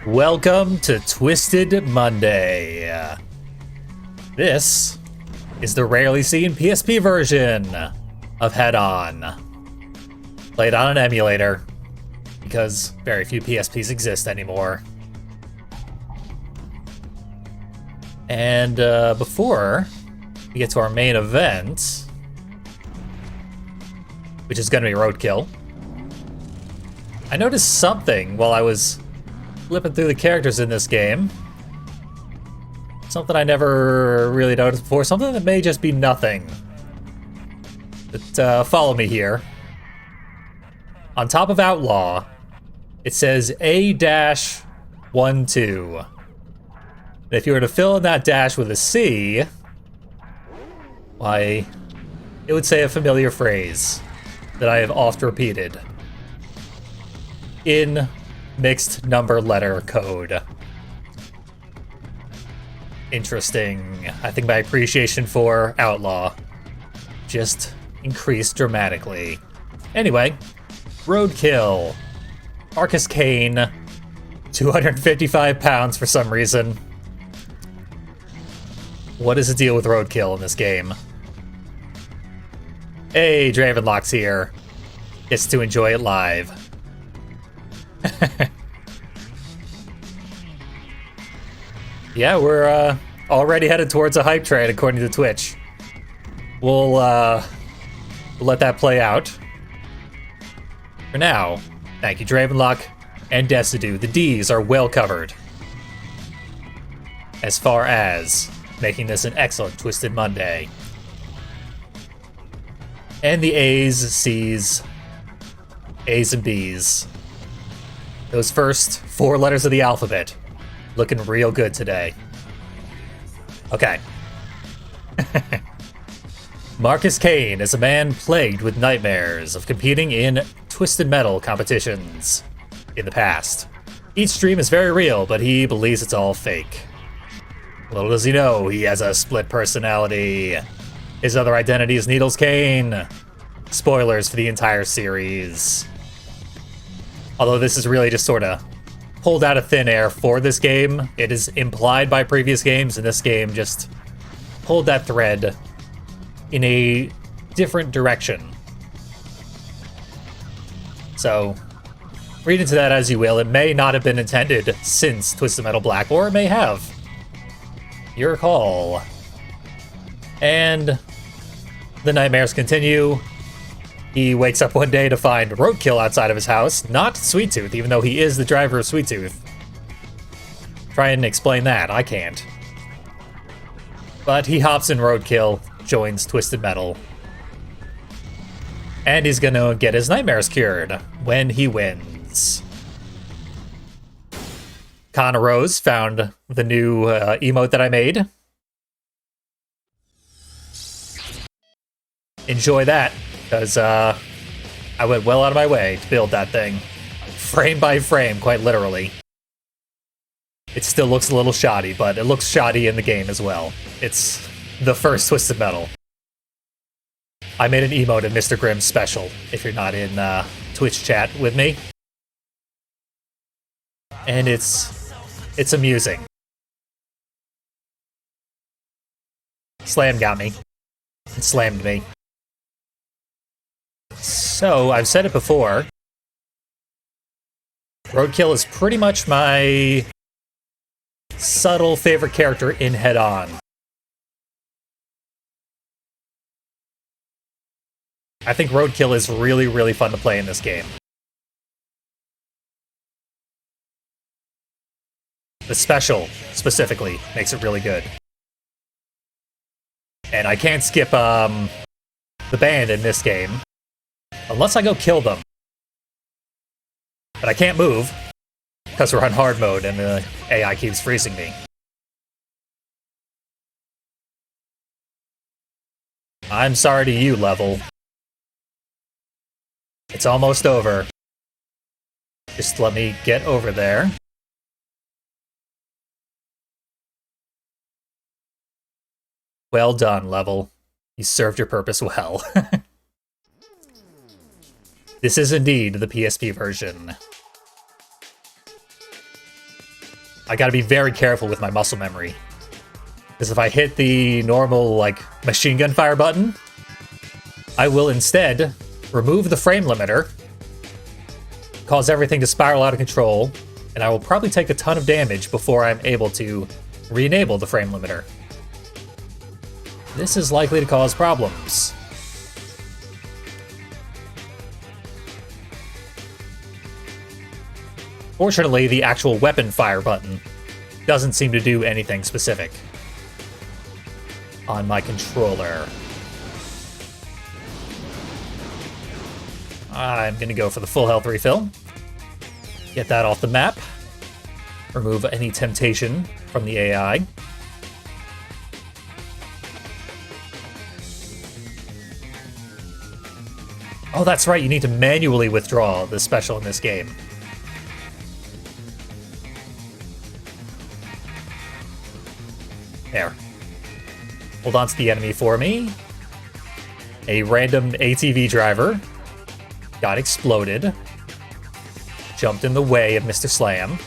Welcome to Twisted Monday. This is the rarely seen PSP version of Head On. Played on an emulator, because very few PSPs exist anymore. And before we get to our main event, which is going to be Roadkill, I noticed something while I was flipping through the characters in this game. Something I never really noticed before. Something that may just be nothing. But follow me here. On top of Outlaw, it says A-12. And if you were to fill in that dash with a C, why, it would say a familiar phrase that I have oft repeated in mixed number letter code. Interesting. I think my appreciation for Outlaw just increased dramatically. Anyway, Roadkill. Marcus Kane, 255 pounds for some reason. What is the deal with Roadkill in this game? Hey, Dravenlock's here. Gets to enjoy it live. Yeah, we're already headed towards a hype train according to Twitch. We'll let that play out. For now, thank you Dravenlock and Desidu. The D's are well covered. As far as making this an excellent Twisted Monday. And the A's, C's, A's and B's. Those first 4 letters of the alphabet. Looking real good today. Okay. Marcus Kane is a man plagued with nightmares of competing in Twisted Metal competitions in the past. Each stream is very real, but he believes it's all fake. Little does he know, he has a split personality. His other identity is Needles Kane. Spoilers for the entire series. Although this is really just sort of pulled out of thin air for this game. It is implied by previous games, and this game just pulled that thread in a different direction. So, read into that as you will. It may not have been intended since Twisted Metal Black, or it may have. Your call. And the nightmares continue. He wakes up one day to find Roadkill outside of his house, not Sweet Tooth, even though he is the driver of Sweet Tooth. Try and explain that, I can't. But he hops in Roadkill, joins Twisted Metal. And he's gonna get his nightmares cured when he wins. Connor Rose found the new emote that I made. Enjoy that. Because I went well out of my way to build that thing. Frame by frame, quite literally. It still looks a little shoddy, but it looks shoddy in the game as well. It's the first Twisted Metal. I made an emote in Mr. Grimm's special, if you're not in Twitch chat with me. And it's amusing. Slam got me. It slammed me. So, I've said it before, Roadkill is pretty much my subtle favorite character in Head On. I think Roadkill is really, really fun to play in this game. The special, specifically, makes it really good. And I can't skip the band in this game. Unless I go kill them. But I can't move, because we're on hard mode and the AI keeps freezing me. I'm sorry to you, level. It's almost over. Just let me get over there. Well done, level. You served your purpose well. This is indeed the PSP version. I gotta be very careful with my muscle memory. Because if I hit the normal, like, machine gun fire button, I will instead remove the frame limiter, cause everything to spiral out of control, and I will probably take a ton of damage before I'm able to re-enable the frame limiter. This is likely to cause problems. Fortunately, the actual weapon fire button doesn't seem to do anything specific on my controller. I'm gonna go for the full health refill. Get that off the map. Remove any temptation from the AI. Oh, that's right, you need to manually withdraw the special in this game. There. Hold on to the enemy for me. A random ATV driver got exploded. Jumped in the way of Mr. Slam.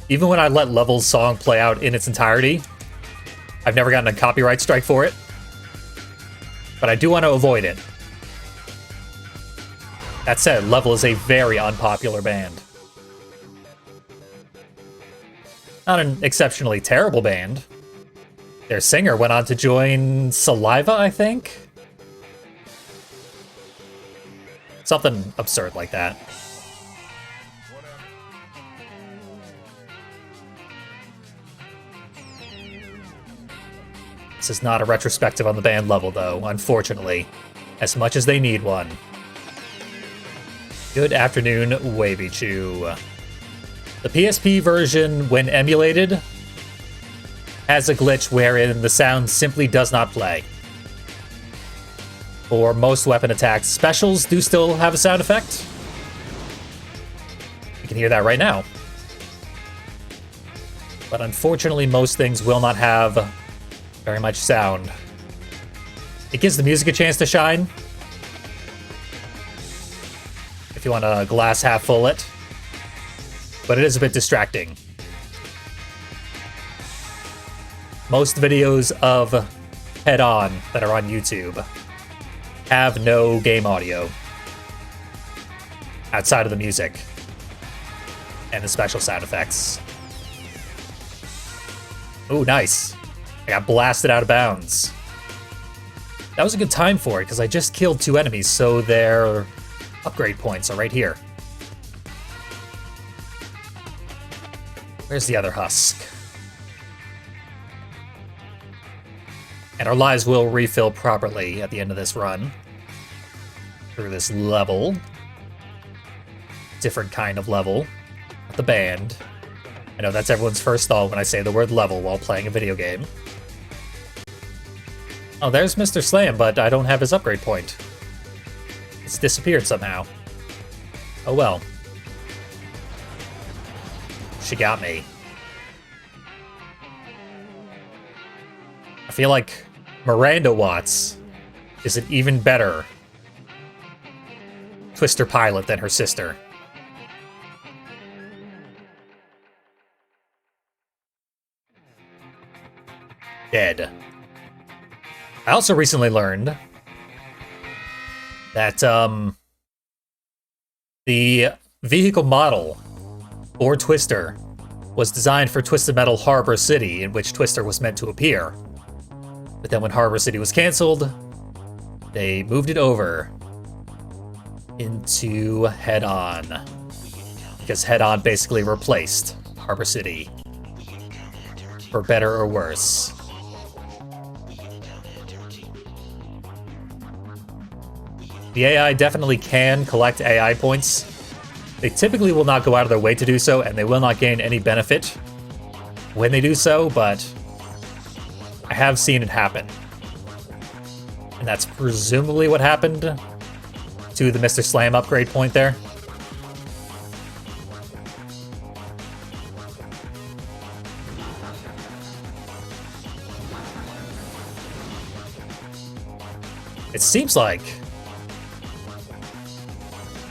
Even when I let Level's song play out in its entirety, I've never gotten a copyright strike for it. But I do want to avoid it. That said, Level is a very unpopular band. Not an exceptionally terrible band. Their singer went on to join Saliva, I think? Something absurd like that. This is not a retrospective on the band Level, though, unfortunately. As much as they need one. Good afternoon, Wavy Chew. The PSP version, when emulated, has a glitch wherein the sound simply does not play. For most weapon attacks, specials do still have a sound effect. You can hear that right now. But unfortunately, most things will not have very much sound. It gives the music a chance to shine. If you want a glass half full it. But it is a bit distracting. Most videos of Head On that are on YouTube have no game audio outside of the music and the special sound effects. Ooh, nice. I got blasted out of bounds. That was a good time for it, because I just killed 2 enemies, so their upgrade points are right here. Where's the other husk? And our lives will refill properly at the end of this run. Through this level. Different kind of level. Not the band. I know that's everyone's first thought when I say the word level while playing a video game. Oh, there's Mr. Slam, but I don't have his upgrade point. It's disappeared somehow. Oh well. She got me. I feel like Miranda Watts is an even better Twister pilot than her sister. Dead. I also recently learned that the vehicle model for Twister was designed for Twisted Metal Harbor City, in which Twister was meant to appear. But then when Harbor City was canceled, they moved it over into Head On. Because Head On basically replaced Harbor City. For better or worse. The AI definitely can collect AI points. They typically will not go out of their way to do so, and they will not gain any benefit when they do so, but I have seen it happen. And that's presumably what happened to the Mr. Slam upgrade point there. It seems like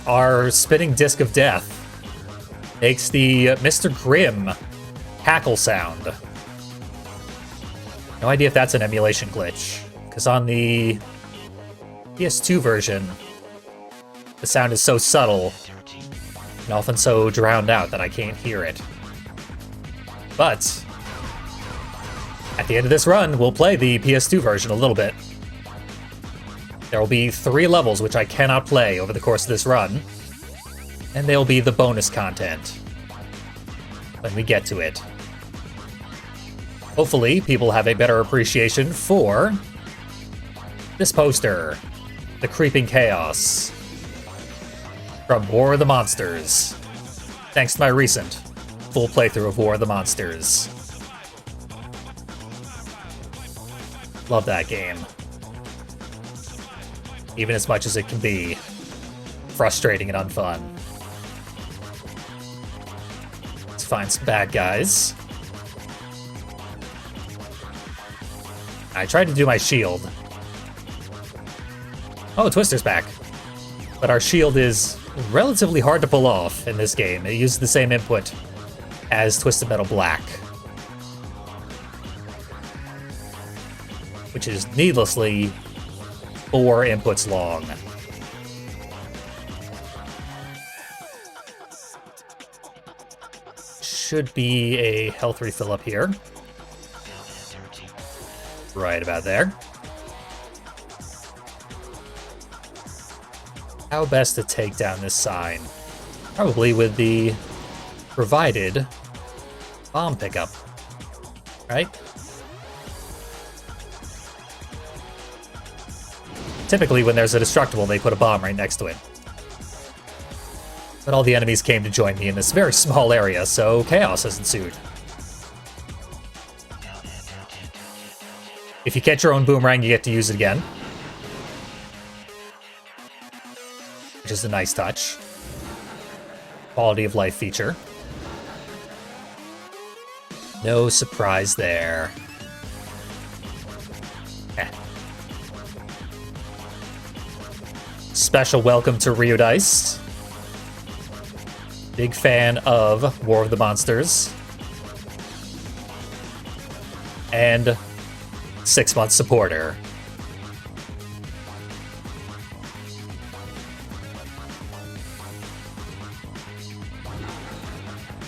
Our spinning disc of death makes the Mr. Grimm cackle sound. No idea if that's an emulation glitch, because on the PS2 version, the sound is so subtle and often so drowned out that I can't hear it. But at the end of this run, we'll play the PS2 version a little bit. There will be 3 levels which I cannot play over the course of this run, and they'll be the bonus content when we get to it. Hopefully, people have a better appreciation for this poster, The Creeping Chaos, from War of the Monsters, thanks to my recent full playthrough of War of the Monsters. Love that game. Even as much as it can be frustrating and unfun. Let's find some bad guys. I tried to do my shield. Oh, Twister's back. But our shield is relatively hard to pull off in this game. It uses the same input as Twisted Metal Black, which is needlessly 4 inputs long. Should be a health refill up here. Right about there. How best to take down this sign? Probably with the provided bomb pickup, right? Typically, when there's a destructible, they put a bomb right next to it. But all the enemies came to join me in this very small area, so chaos has ensued. If you catch your own boomerang, you get to use it again, which is a nice touch. Quality of life feature. No surprise there. Special welcome to Rio Dice. Big fan of War of the Monsters. And 6-month supporter.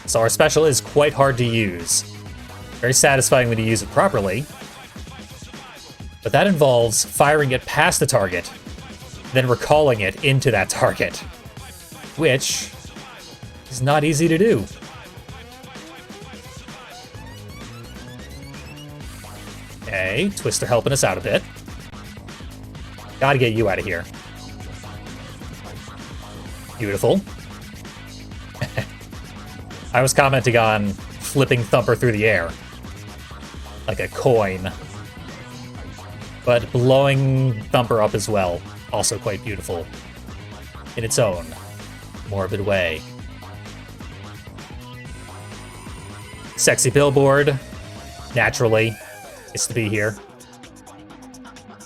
So our special is quite hard to use. Very satisfying when you use it properly. But that involves firing it past the target, then recalling it into that target, which is not easy to do. Okay, Twister helping us out a bit. Gotta get you out of here. Beautiful. I was commenting on flipping Thumper through the air, like a coin. But blowing Thumper up as well, also quite beautiful in its own morbid way. Sexy billboard, naturally, is to be here.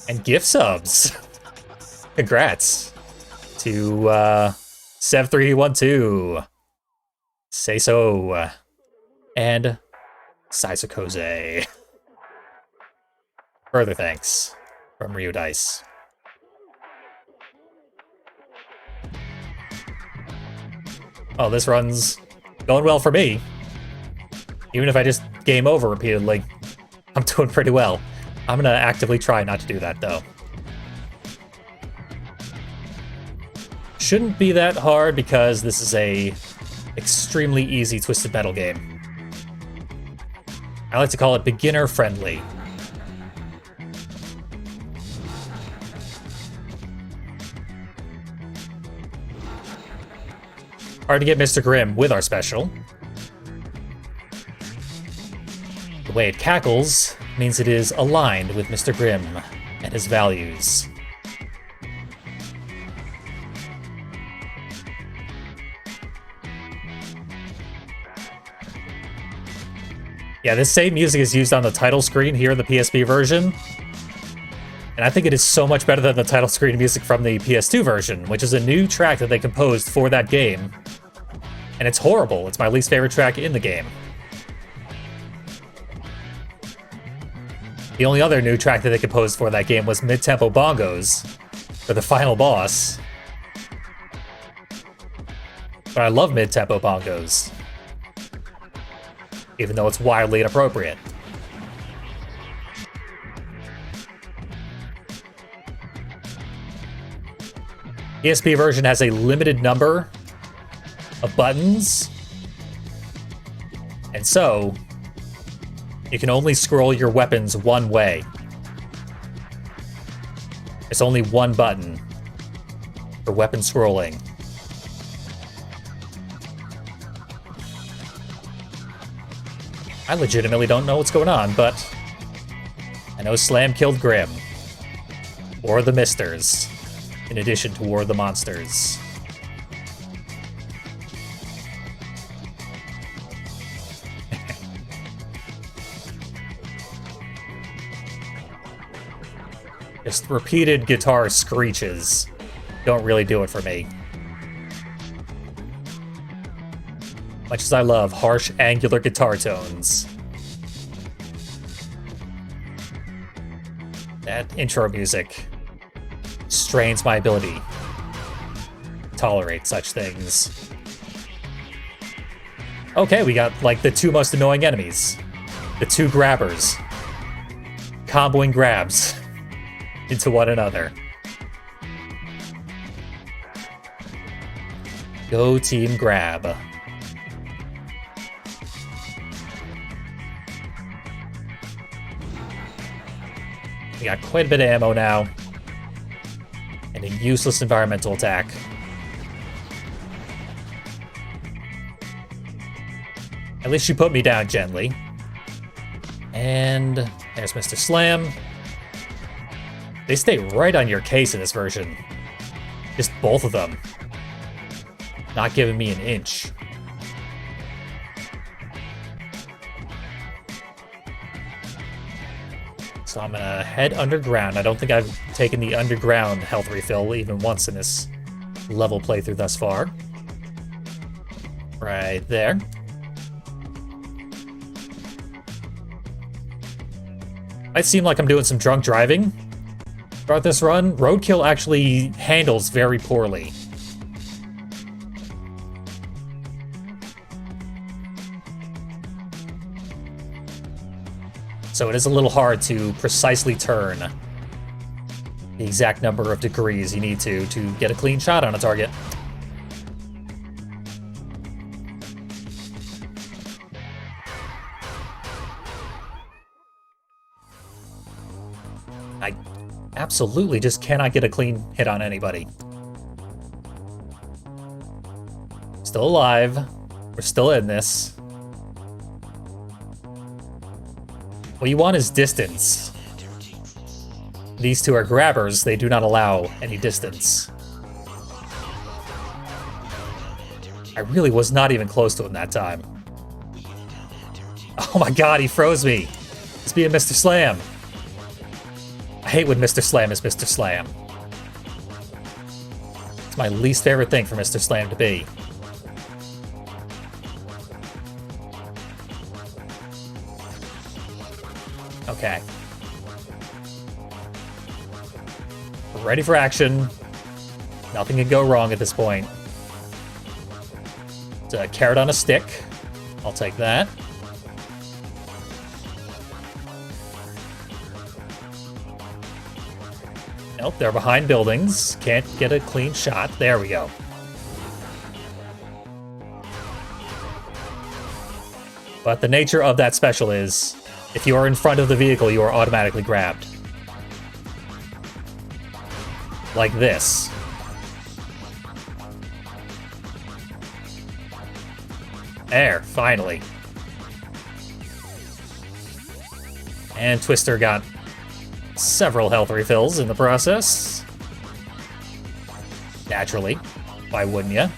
And gift subs. Congrats to Sev312, Say So, and Saisakoze. Further thanks from Rio Dice. Oh, this run's going well for me. Even if I just game over repeatedly, I'm doing pretty well. I'm gonna actively try not to do that, though. Shouldn't be that hard because this is a extremely easy Twisted Metal game. I like to call it beginner friendly. Hard to get Mr. Grimm with our special. The way it cackles means it is aligned with Mr. Grimm and his values. Yeah, this same music is used on the title screen here in the PSP version. And I think it is so much better than the title screen music from the PS2 version, which is a new track that they composed for that game. And it's horrible. It's my least favorite track in the game. The only other new track that they composed for that game was mid-tempo bongos for the final boss. But I love mid-tempo bongos, even though it's wildly inappropriate. ESP version has a limited number of buttons, and so you can only scroll your weapons one way. It's only one button for weapon scrolling. I legitimately don't know what's going on, but I know Slam killed Grim. Or the Misters, in addition to War of the Monsters. Just repeated guitar screeches don't really do it for me. Much as I love harsh, angular guitar tones. That intro music strains my ability to tolerate such things. Okay, we got, like, the two most annoying enemies. The two grabbers. Comboing grabs into one another. Go Team Grab. We got quite a bit of ammo now. And a useless environmental attack. At least you put me down gently. And there's Mr. Slam. They stay right on your case in this version. Just both of them. Not giving me an inch. So I'm gonna head underground. I don't think I've taken the underground health refill even once in this level playthrough thus far. Right there. Might seem like I'm doing some drunk driving throughout this run. Roadkill actually handles very poorly. So it is a little hard to precisely turn the exact number of degrees you need to get a clean shot on a target. I absolutely just cannot get a clean hit on anybody. Still alive. We're still in this. What you want is distance. These two are grabbers. They do not allow any distance. I really was not even close to him that time. Oh my god, he froze me. It's being Mr. Slam. I hate when Mr. Slam is Mr. Slam. It's my least favorite thing for Mr. Slam to be. Okay. Ready for action. Nothing can go wrong at this point. It's a carrot on a stick. I'll take that. Nope, they're behind buildings. Can't get a clean shot. There we go. But the nature of that special is, if you are in front of the vehicle, you are automatically grabbed. Like this. There, finally. And Twister got several health refills in the process. Naturally. Why wouldn't ya?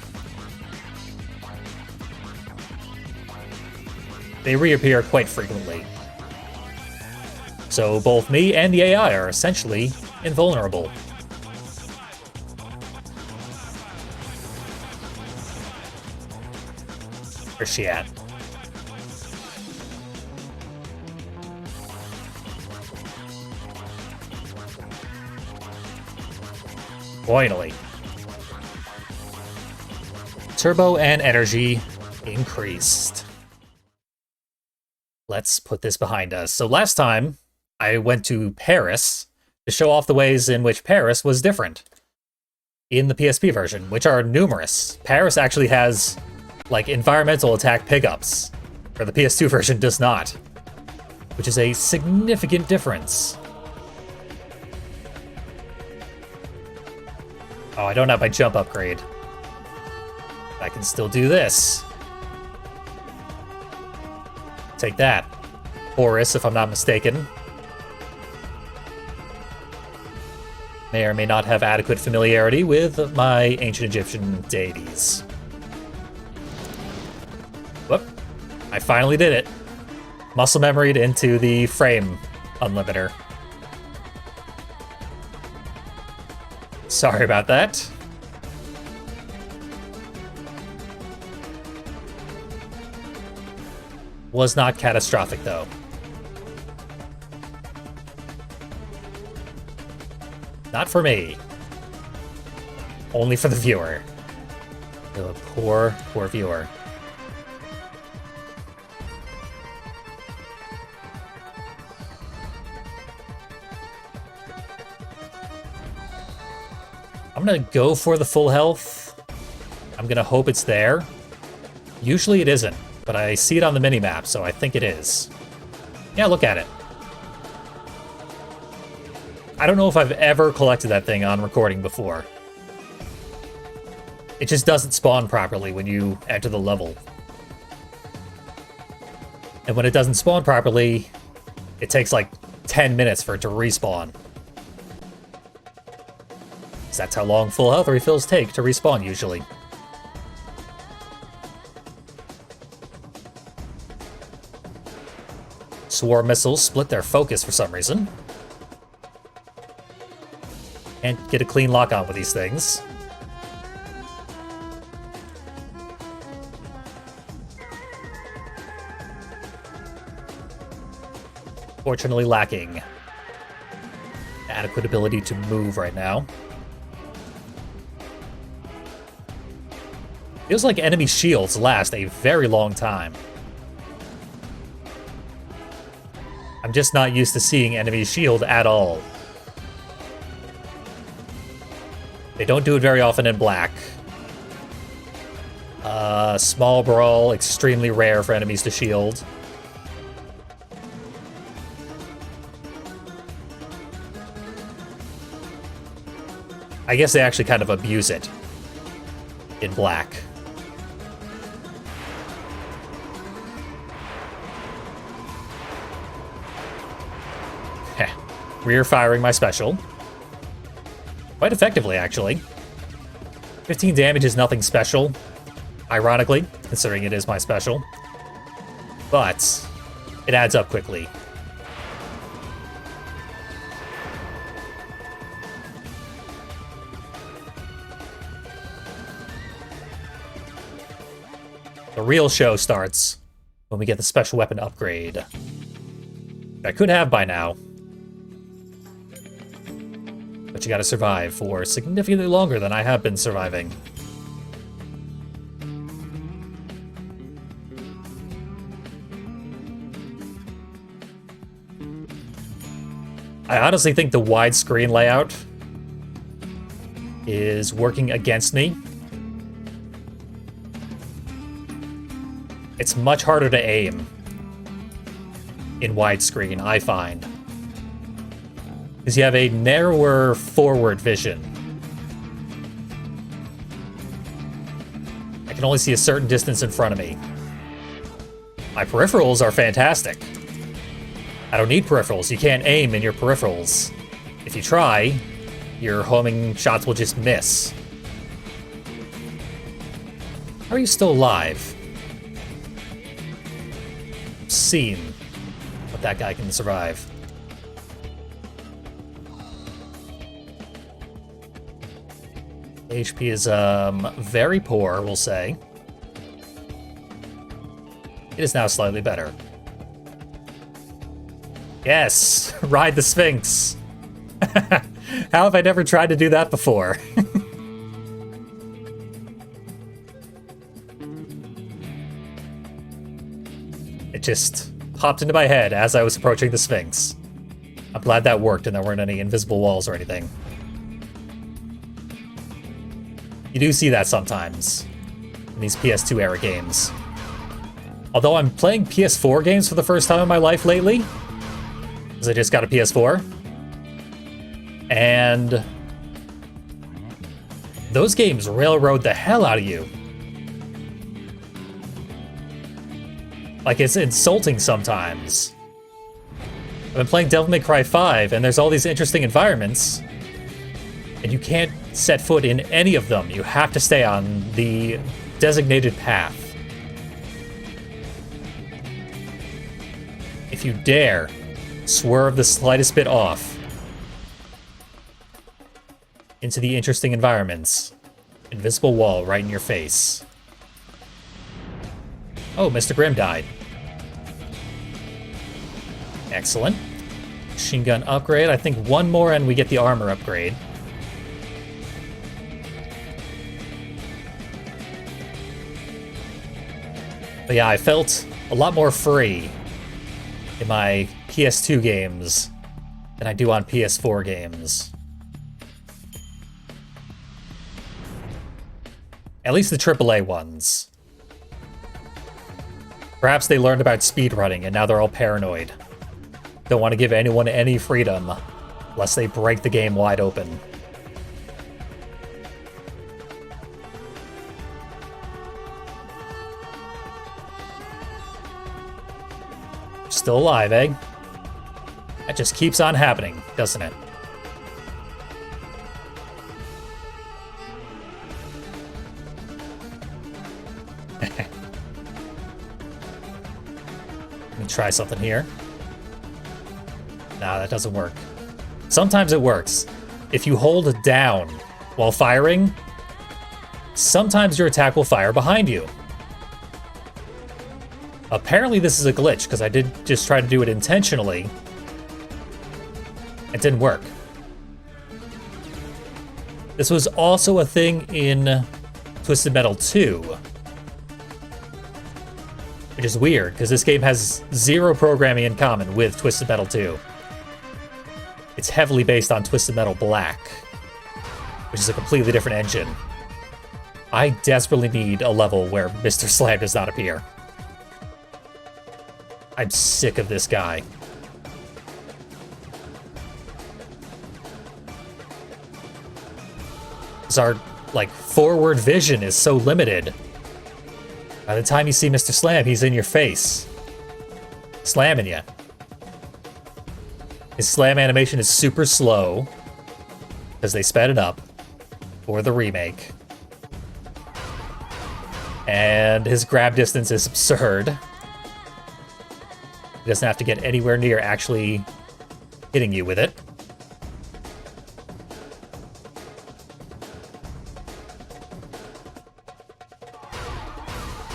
They reappear quite frequently. So both me and the AI are essentially invulnerable. Where's she at? Finally. Turbo and energy increased. Let's put this behind us. So last time, I went to Paris to show off the ways in which Paris was different in the PSP version, which are numerous. Paris actually has, like, environmental attack pickups, where the PS2 version does not, which is a significant difference. Oh, I don't have my jump upgrade. I can still do this. Take that. Horus, if I'm not mistaken. May or may not have adequate familiarity with my ancient Egyptian deities. Whoop. I finally did it. Muscle memoried into the frame unlimiter. Sorry about that. Was not catastrophic, though. Not for me. Only for the viewer. The poor, poor viewer. I'm gonna go for the full health. I'm gonna hope it's there. Usually it isn't, but I see it on the minimap, so I think it is. Yeah, look at it. I don't know if I've ever collected that thing on recording before. It just doesn't spawn properly when you enter the level. And when it doesn't spawn properly, it takes like 10 minutes for it to respawn. That's how long full health refills take to respawn, usually. Swarm missiles split their focus for some reason. Can't get a clean lock on with these things. Fortunately lacking adequate ability to move right now. Feels like enemy shields last a very long time. I'm just not used to seeing enemy shield at all. They don't do it very often in black. Small brawl, extremely rare for enemies to shield. I guess they actually kind of abuse it in black. Rear firing my special. Quite effectively, actually. 15 damage is nothing special, ironically, considering it is my special. But it adds up quickly. The real show starts when we get the special weapon upgrade. I could have by now. But you gotta survive for significantly longer than I have been surviving. I honestly think the widescreen layout is working against me. It's much harder to aim in widescreen, I find. Because you have a narrower forward vision. I can only see a certain distance in front of me. My peripherals are fantastic. I don't need peripherals. You can't aim in your peripherals. If you try, your homing shots will just miss. How are you still alive? Obscene what that guy can survive. HP is very poor, we'll say. It is now slightly better. Yes! Ride the Sphinx! How have I never tried to do that before? It just popped into my head as I was approaching the Sphinx. I'm glad that worked and there weren't any invisible walls or anything. You do see that sometimes in these PS2 era games. Although I'm playing PS4 games for the first time in my life lately, because I just got a PS4. And those games railroad the hell out of you. Like, it's insulting sometimes. I've been playing Devil May Cry 5, and there's all these interesting environments, and you can't set foot in any of them. You have to stay on the designated path. If you dare swerve the slightest bit off into the interesting environments, invisible wall right in your face. Oh, Mr. Grimm died. Excellent. Machine gun upgrade. I think one more and we get the armor upgrade. But yeah, I felt a lot more free in my PS2 games than I do on PS4 games. At least the AAA ones. Perhaps they learned about speedrunning and now they're all paranoid. Don't want to give anyone any freedom, lest they break the game wide open. Still alive, eh? That just keeps on happening, doesn't it? Let me try something here. Nah, that doesn't work. Sometimes it works. If you hold down while firing, sometimes your attack will fire behind you. Apparently this is a glitch, because I did just try to do it intentionally. It didn't work. This was also a thing in Twisted Metal 2. Which is weird, because this game has zero programming in common with Twisted Metal 2. It's heavily based on Twisted Metal Black, which is a completely different engine. I desperately need a level where Mr. Slam does not appear. I'm sick of this guy. Because our, forward vision is so limited. By the time you see Mr. Slam, he's in your face. Slamming you. His slam animation is super slow, because they sped it up for the remake. And his grab distance is absurd. He doesn't have to get anywhere near actually hitting you with it.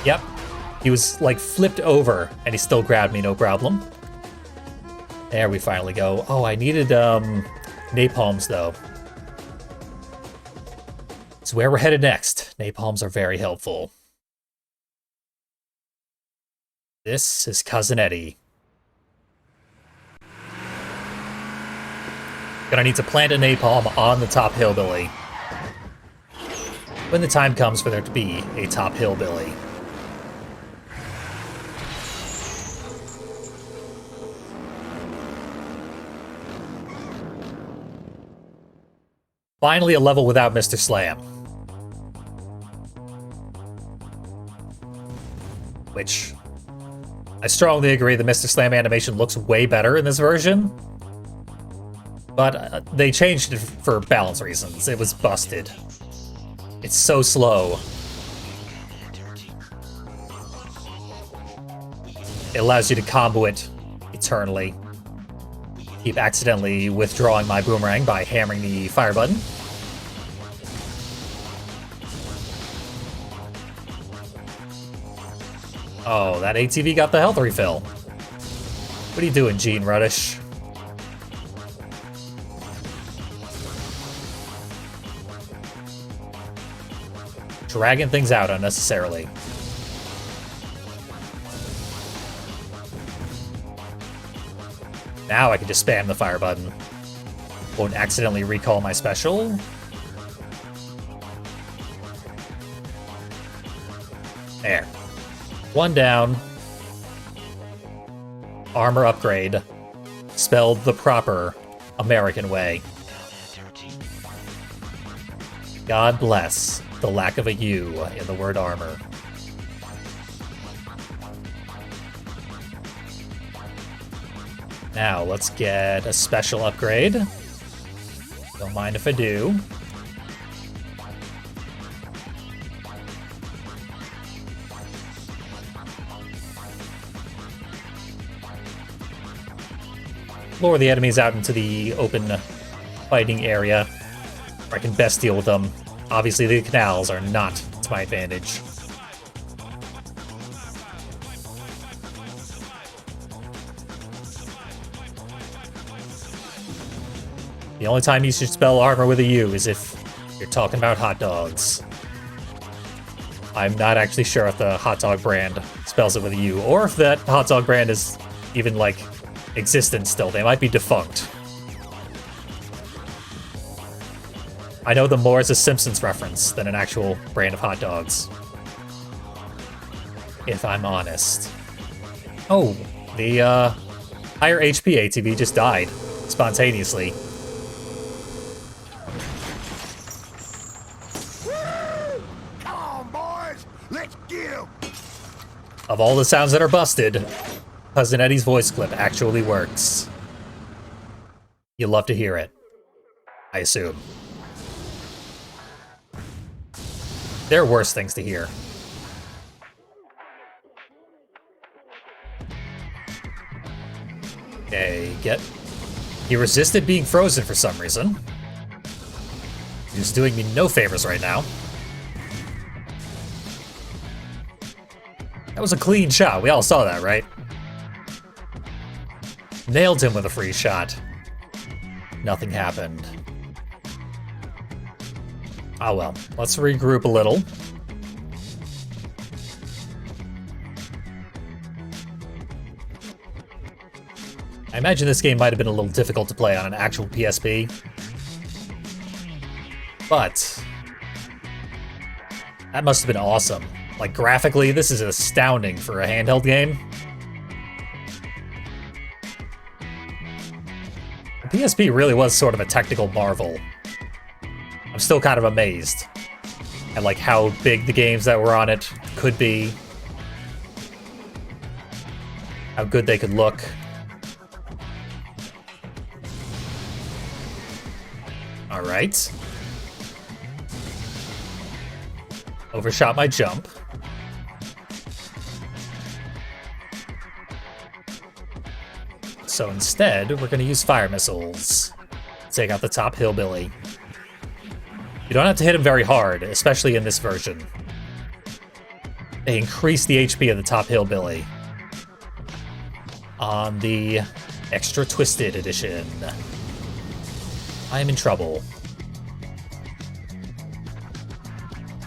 Yep. He was, flipped over, and he still grabbed me, no problem. There we finally go. Oh, I needed, napalms, though. It's where we're headed next. Napalms are very helpful. This is Cousin Eddie. Gonna need to plant a napalm on the top hillbilly. When the time comes for there to be a top hillbilly. Finally, a level without Mr. Slam. Which, I strongly agree, the Mr. Slam animation looks way better in this version. But they changed it for balance reasons. It was busted. It's so slow. It allows you to combo it eternally. Keep accidentally withdrawing my boomerang by hammering the fire button. Oh, that ATV got the health refill. What are you doing, Gene Ruddish? Dragging things out unnecessarily. Now I can just spam the fire button. Won't accidentally recall my special. There. One down. Armor upgrade. Spelled the proper American way. God bless the lack of a U in the word armor. Now, let's get a special upgrade. Don't mind if I do. Lure the enemies out into the open fighting area, where I can best deal with them. Obviously, the canals are not to my advantage. The only time you should spell armor with a U is if you're talking about hot dogs. I'm not actually sure if the hot dog brand spells it with a U, or if that hot dog brand is even, like, existent still. They might be defunct. I know them more as a Simpsons reference than an actual brand of hot dogs. If I'm honest. Oh, the higher HP ATV just died spontaneously. Come on, boys, let's go. Of all the sounds that are busted, Cousin Eddie's voice clip actually works. You'll love to hear it, I assume. There are worse things to hear. Okay, He resisted being frozen for some reason. He's doing me no favors right now. That was a clean shot. We all saw that, right? Nailed him with a free shot. Nothing happened. Ah well, let's regroup a little. I imagine this game might have been a little difficult to play on an actual PSP. But that must have been awesome. Like, graphically, this is astounding for a handheld game. The PSP really was sort of a technical marvel. I'm still kind of amazed at, like, how big the games that were on it could be. How good they could look. Alright. Overshot my jump. So instead, we're going to use fire missiles. Take out the top hillbilly. You don't have to hit him very hard, especially in this version. They increase the HP of the top hillbilly. On the Extra Twisted edition. I am in trouble.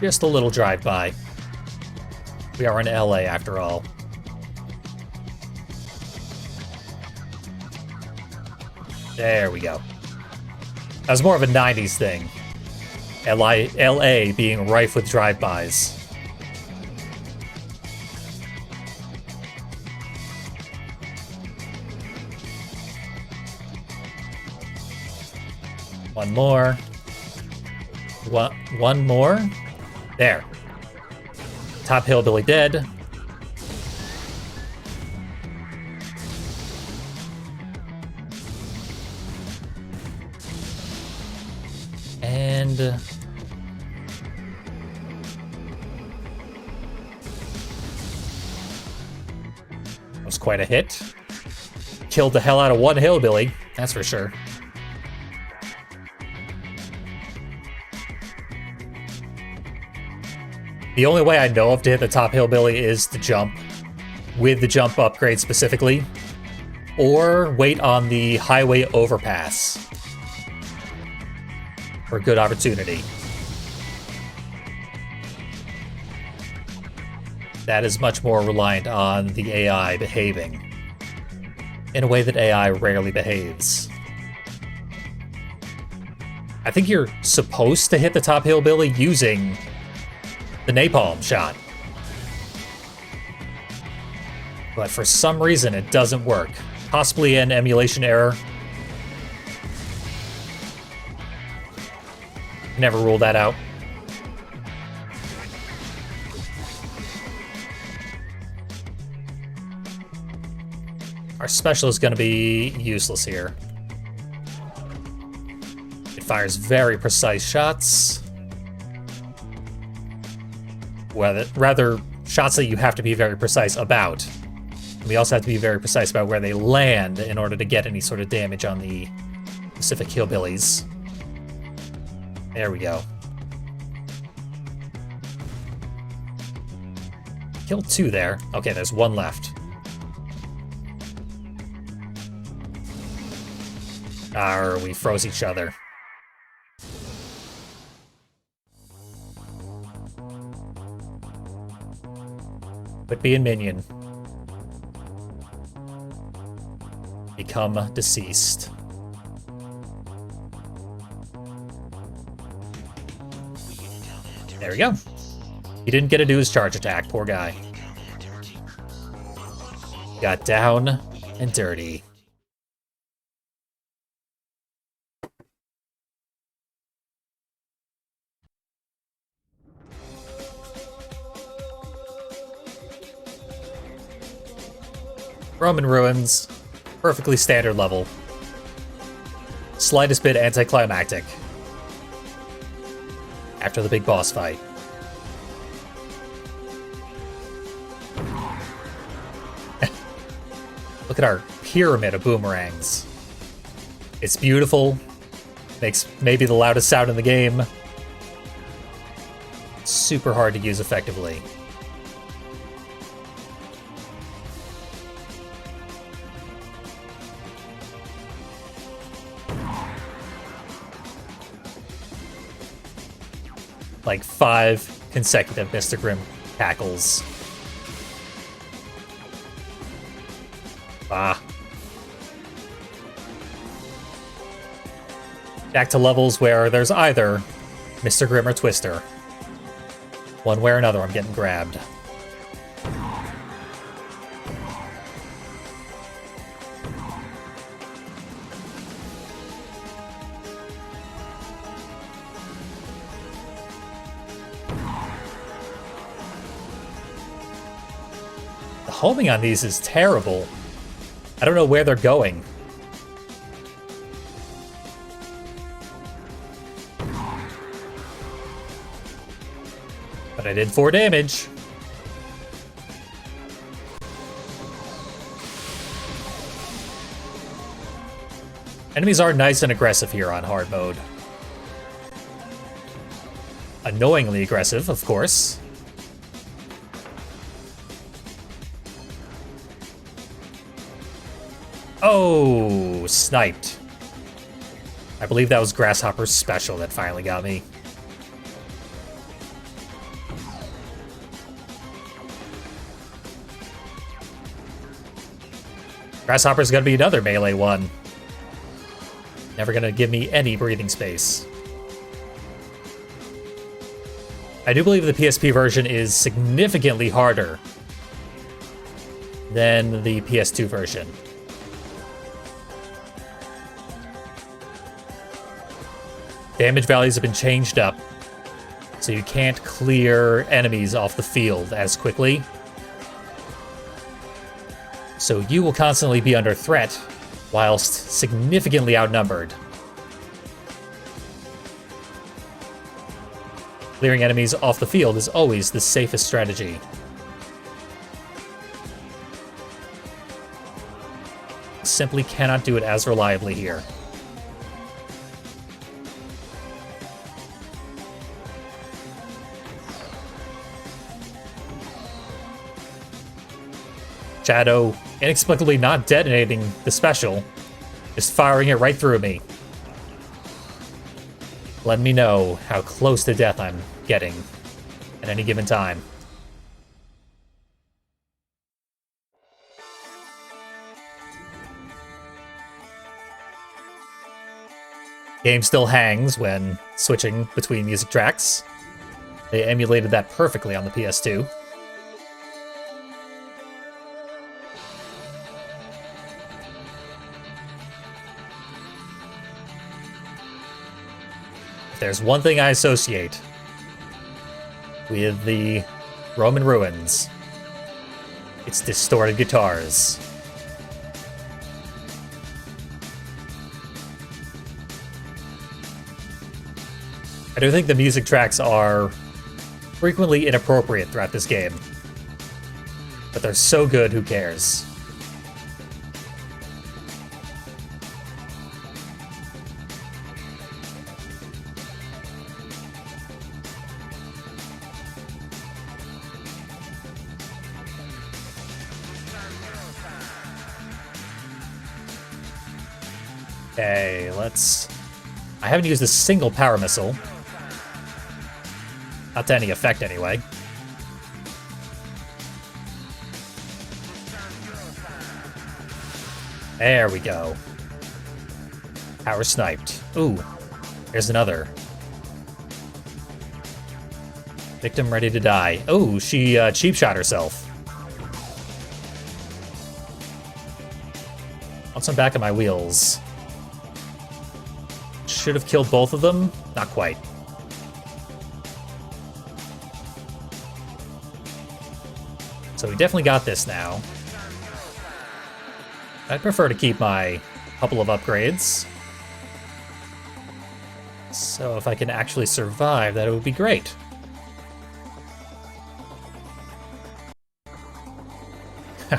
Just a little drive-by. We are in LA after all. There we go. That was more of a 90s thing. LA being rife with drive-bys. One more. One more. There. Top hillbilly dead. And that was quite a hit. Killed the hell out of one hillbilly, that's for sure. The only way I know of to hit the top hillbilly is to jump with the jump upgrade specifically, or wait on the highway overpass for a good opportunity. That is much more reliant on the AI behaving in a way that AI rarely behaves. I think you're supposed to hit the top hillbilly using the napalm shot. But for some reason, it doesn't work. Possibly an emulation error. Never ruled that out. Our special is going to be useless here. It fires very precise shots. Rather, shots that you have to be very precise about. We also have to be very precise about where they land in order to get any sort of damage on the Pacific Hillbillies. There we go. Killed 2 there. Okay, there's 1 left. We froze each other. Quit being minion. Become deceased. There we go. He didn't get to do his charge attack, poor guy. Got down and dirty. Roman ruins. Perfectly standard level. Slightest bit anticlimactic. After the big boss fight. Look at our pyramid of boomerangs. It's beautiful. Makes maybe the loudest sound in the game. Super hard to use effectively. Like 5 consecutive Mr. Grimm tackles. Ah. Back to levels where there's either Mr. Grimm or Twister. One way or another, I'm getting grabbed. The homing on these is terrible. I don't know where they're going. But I did 4 damage. Enemies are nice and aggressive here on hard mode. Annoyingly aggressive, of course. Oh, sniped. I believe that was Grasshopper's special that finally got me. Grasshopper's gonna be another melee one. Never gonna give me any breathing space. I do believe the PSP version is significantly harder than the PS2 version. Damage values have been changed up, so you can't clear enemies off the field as quickly. So you will constantly be under threat, whilst significantly outnumbered. Clearing enemies off the field is always the safest strategy. Simply cannot do it as reliably here. Shadow inexplicably not detonating the special, just firing it right through me. Let me know how close to death I'm getting at any given time. Game still hangs when switching between music tracks. They emulated that perfectly on the PS2. If there's one thing I associate with the Roman ruins, it's distorted guitars. I do think the music tracks are frequently inappropriate throughout this game, but they're so good, who cares? Okay, I haven't used a single power missile. Not to any effect, anyway. There we go. Power sniped. Ooh, here's another. Victim ready to die. Oh, she cheap shot herself. Once I'm back at my wheels. Should have killed both of them. Not quite. So we definitely got this now. I'd prefer to keep my couple of upgrades. So if I can actually survive, that would be great. I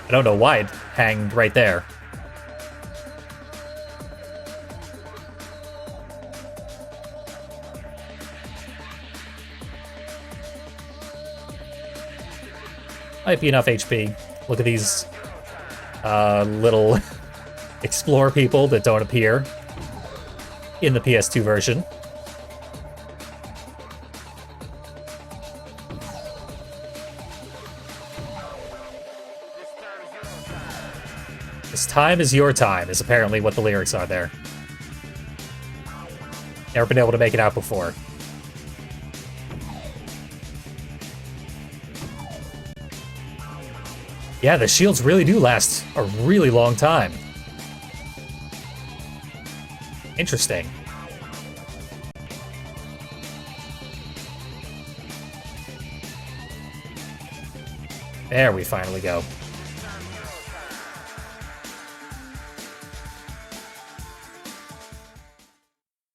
don't know why it hanged right there. Might be enough HP. Look at these little Explorer people that don't appear in the PS2 version. This time is your time, is apparently what the lyrics are there. Never been able to make it out before. Yeah, the shields really do last a really long time. Interesting. There we finally go.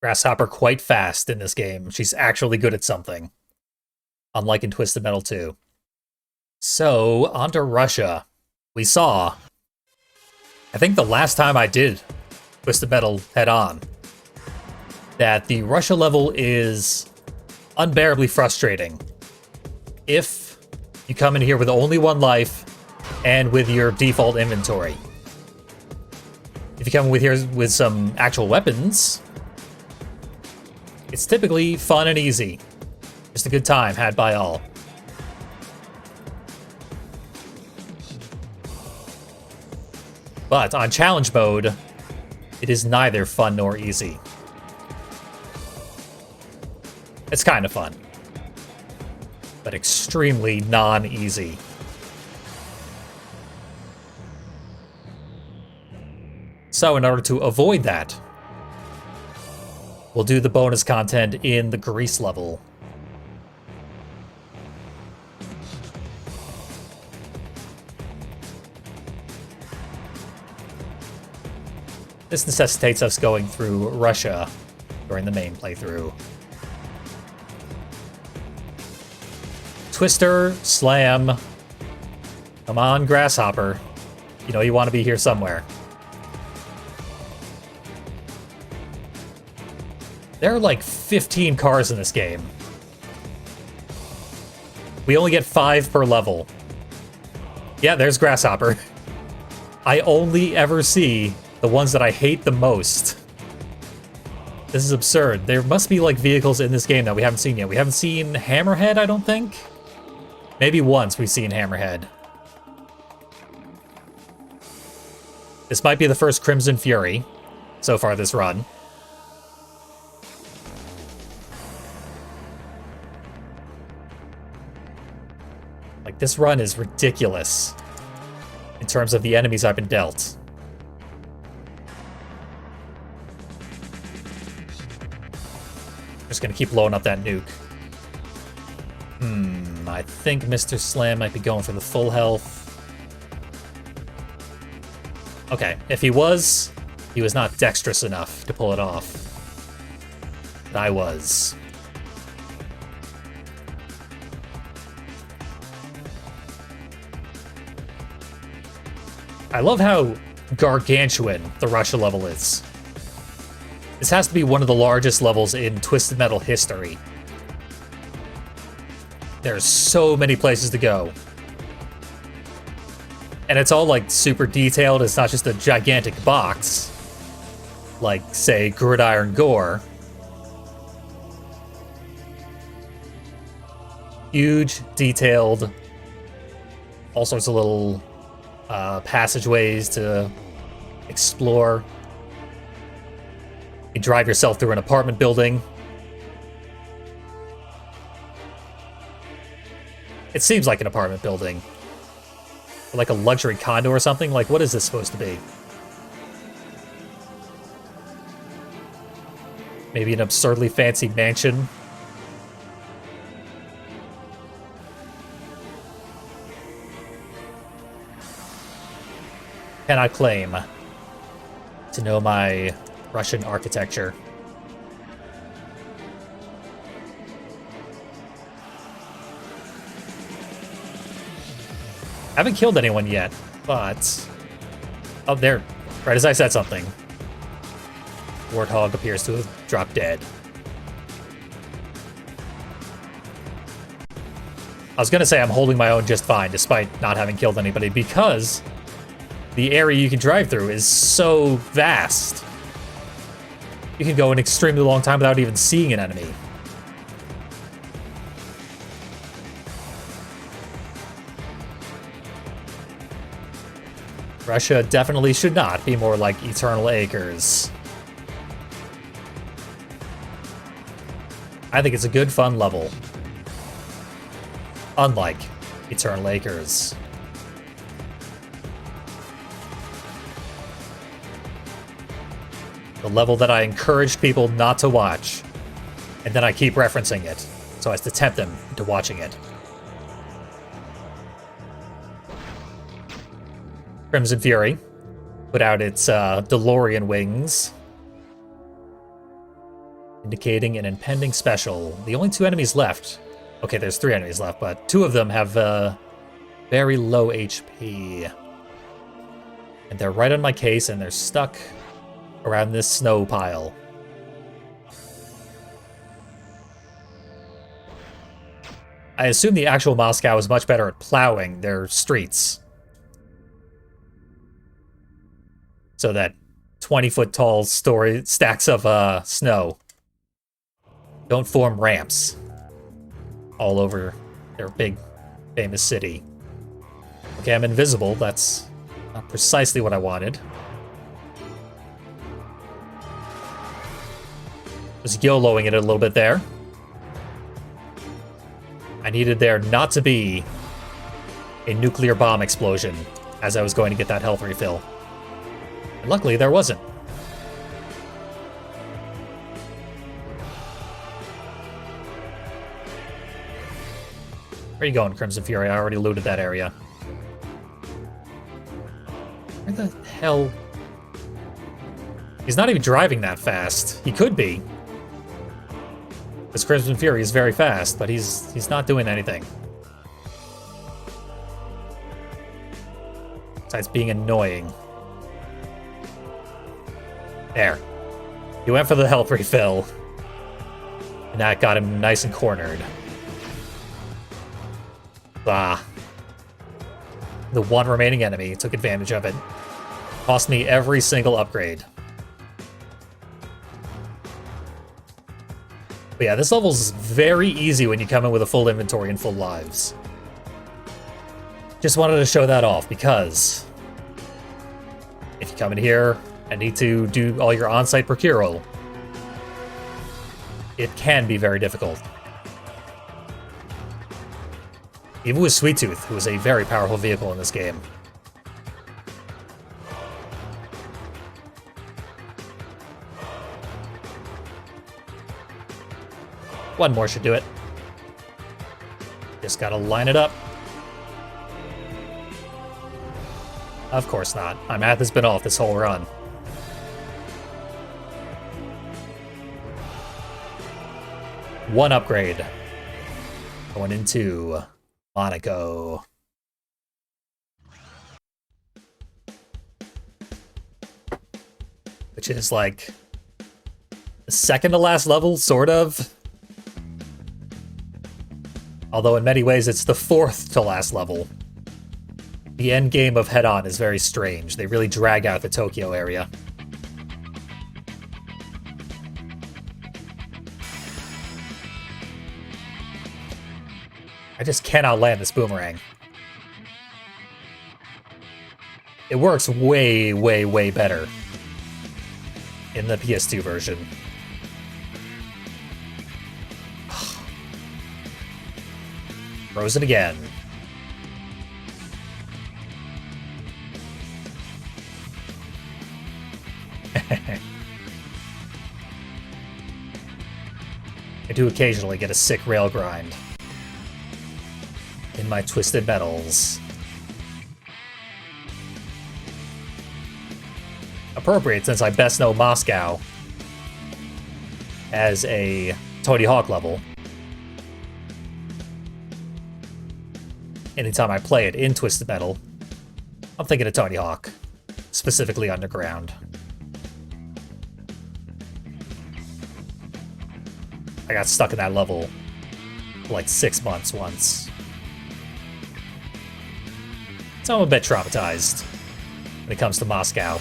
Grasshopper quite fast in this game. She's actually good at something. Unlike in Twisted Metal 2. So, on to Russia. We saw, I think the last time I did Twisted Metal head-on, that the Russia level is unbearably frustrating if you come in here with only one life and with your default inventory. If you come with here with some actual weapons, it's typically fun and easy. Just a good time had by all. But on challenge mode, it is neither fun nor easy. It's kind of fun, but extremely non-easy. So in order to avoid that, we'll do the bonus content in the Greece level. This necessitates us going through Russia during the main playthrough. Twister, Slam. Come on, Grasshopper. You know you want to be here somewhere. There are like 15 cars in this game. We only get 5 per level. Yeah, there's Grasshopper. I only ever see the ones that I hate the most. This is absurd. There must be, like, vehicles in this game that we haven't seen yet. We haven't seen Hammerhead, I don't think? Maybe once we've seen Hammerhead. This might be the first Crimson Fury so far this run. Like, this run is ridiculous in terms of the enemies I've been dealt. Just gonna keep blowing up that nuke. I think Mr. Slam might be going for the full health. Okay, if he was not dexterous enough to pull it off. But I was. I love how gargantuan the Russia level is. This has to be one of the largest levels in Twisted Metal history. There's so many places to go. And it's all, like, super detailed. It's not just a gigantic box. Like, say, Gridiron Gore. Huge, detailed, all sorts of little passageways to explore. You drive yourself through an apartment building. It seems like an apartment building. Or like a luxury condo or something. Like, what is this supposed to be? Maybe an absurdly fancy mansion. Cannot claim to know my Russian architecture. Haven't killed anyone yet, but... Oh, there. Right as I said something. Warthog appears to have dropped dead. I was gonna say I'm holding my own just fine, despite not having killed anybody, because the area you can drive through is so vast. You can go an extremely long time without even seeing an enemy. Russia definitely should not be more like Eternal Acres. I think it's a good, fun level. Unlike Eternal Acres. The level that I encouraged people not to watch, and then I keep referencing it, so as to tempt them into watching it. Crimson Fury put out its DeLorean wings, indicating an impending special. The only two enemies left. Okay, there's 3 enemies left, but 2 of them have very low HP. And they're right on my case, and they're stuck around this snow pile. I assume the actual Moscow is much better at plowing their streets, so that 20-foot tall stacks of snow don't form ramps all over their big, famous city. Okay, I'm invisible. That's not precisely what I wanted. Just YOLOing it a little bit there. I needed there not to be a nuclear bomb explosion as I was going to get that health refill. And luckily, there wasn't. Where are you going, Crimson Fury? I already looted that area. Where the hell? He's not even driving that fast. He could be. Because Crimson Fury is very fast, but he's not doing anything. Besides being annoying. There. He went for the health refill. And that got him nice and cornered. Ah. The one remaining enemy took advantage of it. Cost me every single upgrade. But yeah, this level's very easy when you come in with a full inventory and full lives. Just wanted to show that off, because if you come in here and need to do all your on-site procural, it can be very difficult. Even with Sweet Tooth, who is a very powerful vehicle in this game. One more should do it. Just gotta line it up. Of course not. My math has been off this whole run. One upgrade. Going into Monaco. Which is like the second to last level, sort of. Although in many ways it's the fourth to last level. The end game of Head-On is very strange. They really drag out the Tokyo area. I just cannot land this boomerang. It works way, way, way better in the PS2 version. Throws it again. I do occasionally get a sick rail grind in my Twisted Metals. Appropriate, since I best know Moscow as a Tony Hawk level. Anytime I play it in Twisted Metal, I'm thinking of Tony Hawk, specifically Underground. I got stuck in that level for like 6 months once. So I'm a bit traumatized when it comes to Moscow.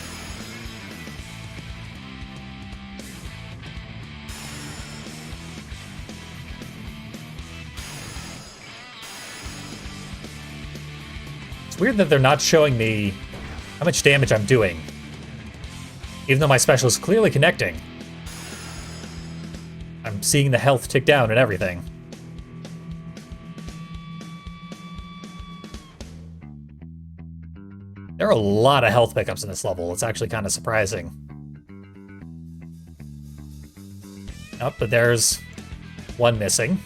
It's weird that they're not showing me how much damage I'm doing, even though my special is clearly connecting. I'm seeing the health tick down and everything. There are a lot of health pickups in this level. It's actually kind of surprising. Oh, but there's one missing.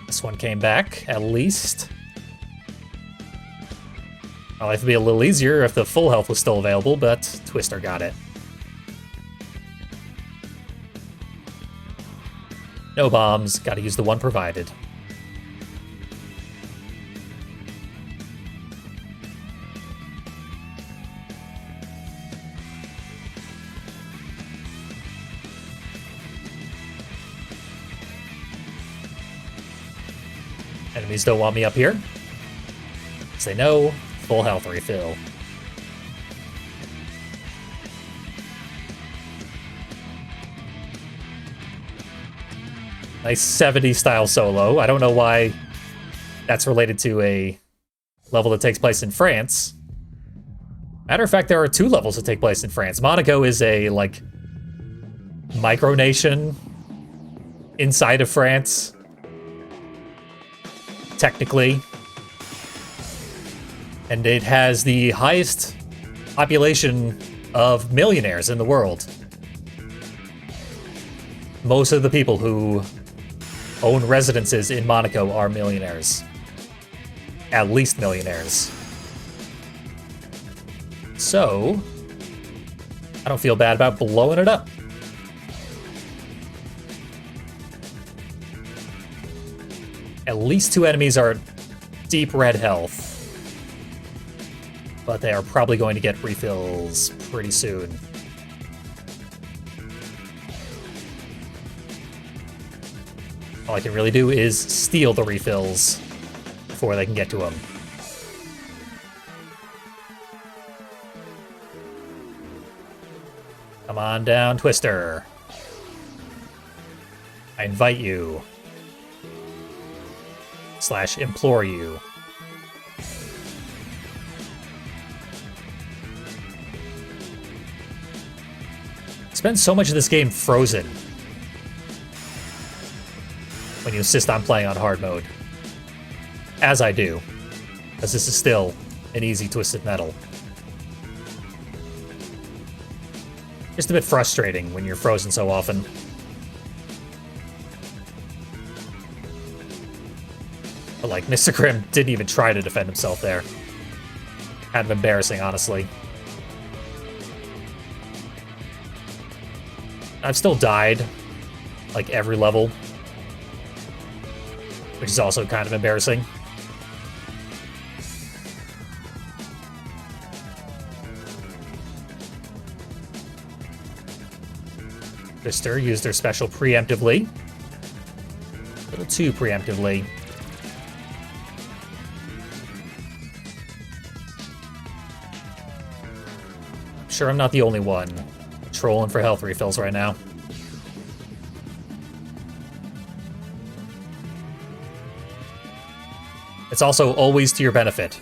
This one came back, at least. Well, life would be a little easier if the full health was still available, but Twister got it. No bombs, gotta use the one provided. Enemies don't want me up here. Say no. Full health refill. Nice 70s style solo. I don't know why that's related to a level that takes place in France. Matter of fact, there are 2 levels that take place in France. Monaco is a, like, micronation inside of France. Technically. And it has the highest population of millionaires in the world. Most of the people who own residences in Monaco are millionaires. At least millionaires. So, I don't feel bad about blowing it up. At least 2 enemies are deep red health. But they are probably going to get refills pretty soon. All I can really do is steal the refills before they can get to them. Come on down, Twister. I invite you. / implore you. Spend so much of this game frozen when you insist on playing on hard mode. As I do, as this is still an easy Twisted Metal. Just a bit frustrating when you're frozen so often. But like, Mr. Grimm didn't even try to defend himself there. Kind of embarrassing, honestly. I've still died, like, every level. Which is also kind of embarrassing. Twister used their special preemptively. A little too preemptively. I'm sure I'm not the only one trolling for health refills right now. It's also always to your benefit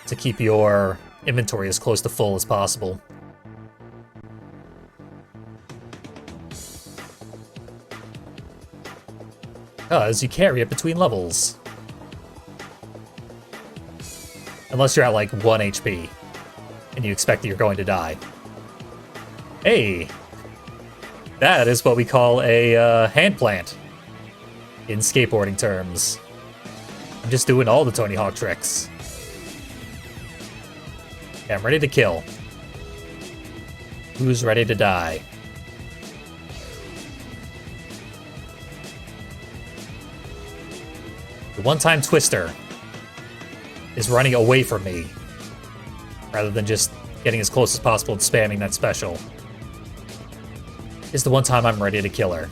to keep your inventory as close to full as possible. Because you carry it between levels. Unless you're at like 1 HP and you expect that you're going to die. Hey! That is what we call a hand plant in skateboarding terms. I'm just doing all the Tony Hawk tricks. Yeah, I'm ready to kill. Who's ready to die? The one-time Twister is running away from me, rather than just getting as close as possible and spamming that special. It's the one time I'm ready to kill her.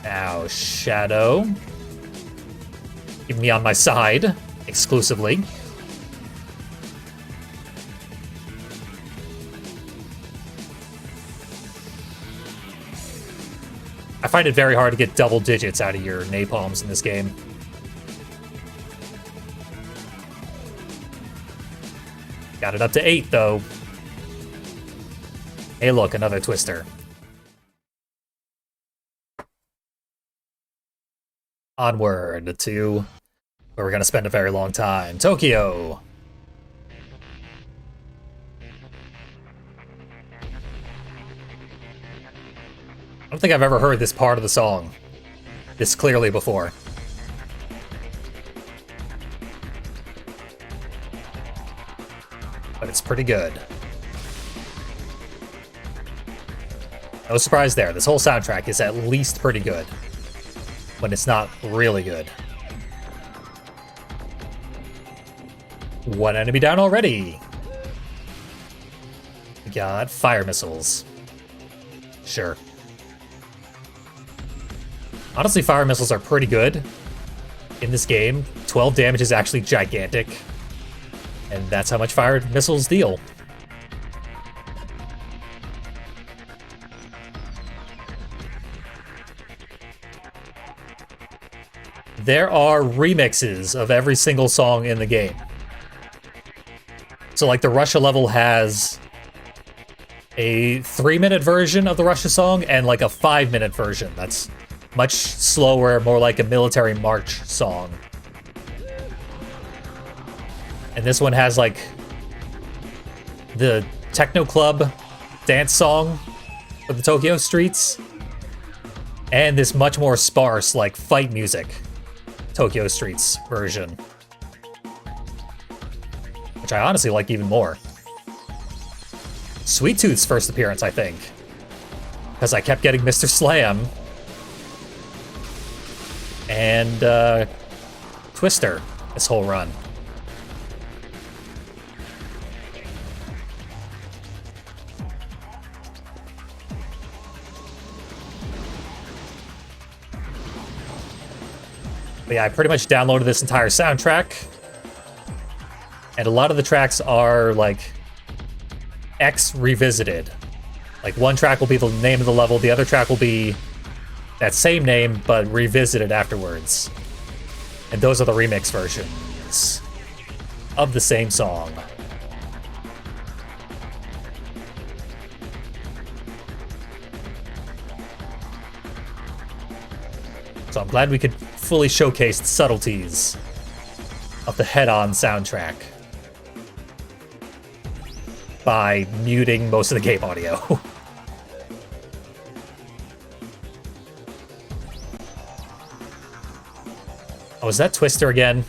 Now, Shadow. Keep me on my side, exclusively. I find it very hard to get double digits out of your napalms in this game. Got it up to 8, though. Hey, look, another Twister. Onward to where we're going to spend a very long time. Tokyo! I don't think I've ever heard this part of the song this clearly before. But it's pretty good. No surprise there. This whole soundtrack is at least pretty good, when it's not really good. One enemy down already. We got fire missiles. Sure. Honestly, fire missiles are pretty good in this game. 12 damage is actually gigantic. And that's how much fire missiles deal. There are remixes of every single song in the game. So like the Russia level has a 3-minute version of the Russia song and like a 5-minute version. That's much slower, more like a military march song. And this one has like the techno club dance song for the Tokyo streets. And this much more sparse like fight music Tokyo streets version. Which I honestly like even more. Sweet Tooth's first appearance, I think. Because I kept getting Mr. Slam. And Twister this whole run. But yeah, I pretty much downloaded this entire soundtrack. And a lot of the tracks are, like, X revisited. Like, one track will be the name of the level, the other track will be that same name, but revisited afterwards. And those are the remix versions of the same song. So I'm glad we could fully showcase the subtleties of the Head-On soundtrack by muting most of the game audio. Oh, is that Twister again?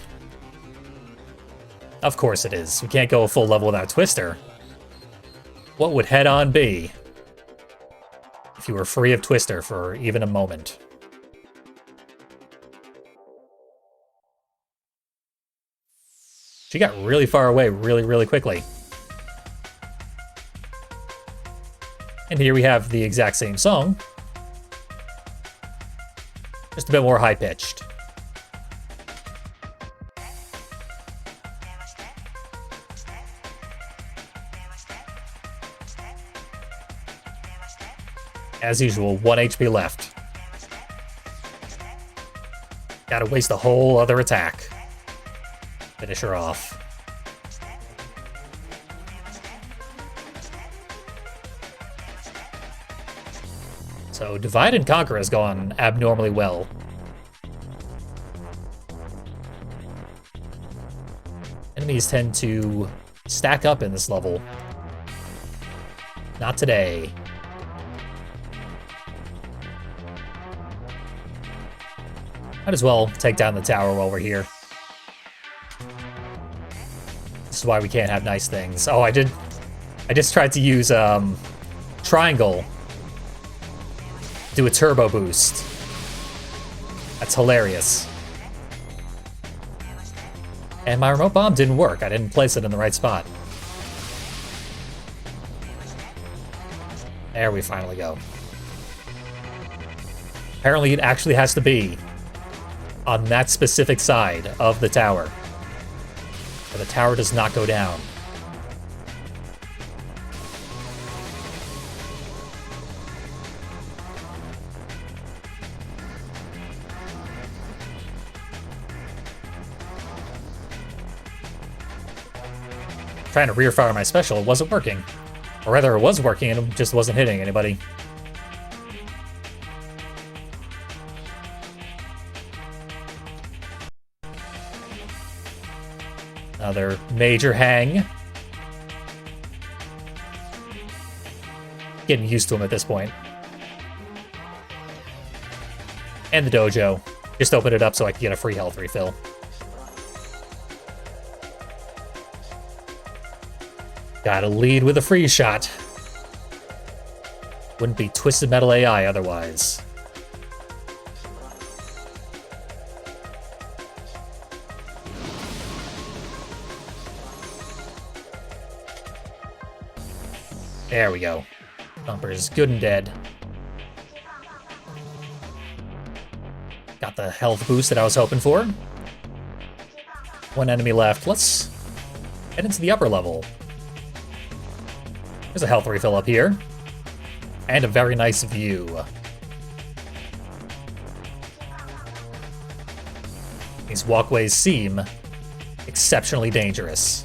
Of course it is. We can't go a full level without Twister. What would Head-On be if you were free of Twister for even a moment? She got really far away really quickly. And here we have the exact same song, just a bit more high-pitched. As usual, 1 HP left. Gotta waste a whole other attack. Finish her off. So Divide and Conquer has gone abnormally well. Enemies tend to stack up in this level. Not today. Might as well take down the tower while we're here. This is why we can't have nice things. Oh, I just tried to use triangle. Do a turbo boost. That's hilarious. And my remote bomb didn't work. I didn't place it in the right spot. There we finally go. Apparently it actually has to be on that specific side of the tower. But the tower does not go down. Trying to rear fire my special, it wasn't working. Or rather, it was working and it just wasn't hitting anybody. Another major hang. Getting used to him at this point. And the dojo. Just open it up so I can get a free health refill. Gotta lead with a free shot. Wouldn't be Twisted Metal AI otherwise. There we go. Thumper's good and dead. Got the health boost that I was hoping for. One enemy left. Let's head into the upper level. There's a health refill up here. And a very nice view. These walkways seem exceptionally dangerous.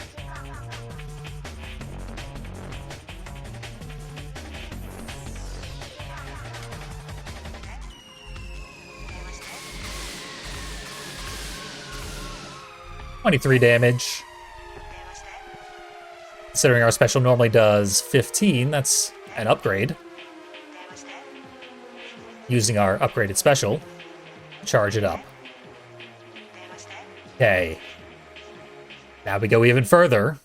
$23 damage. Considering our special normally does 15, that's an upgrade. Using our upgraded special, charge it up. Okay. Now we go even further.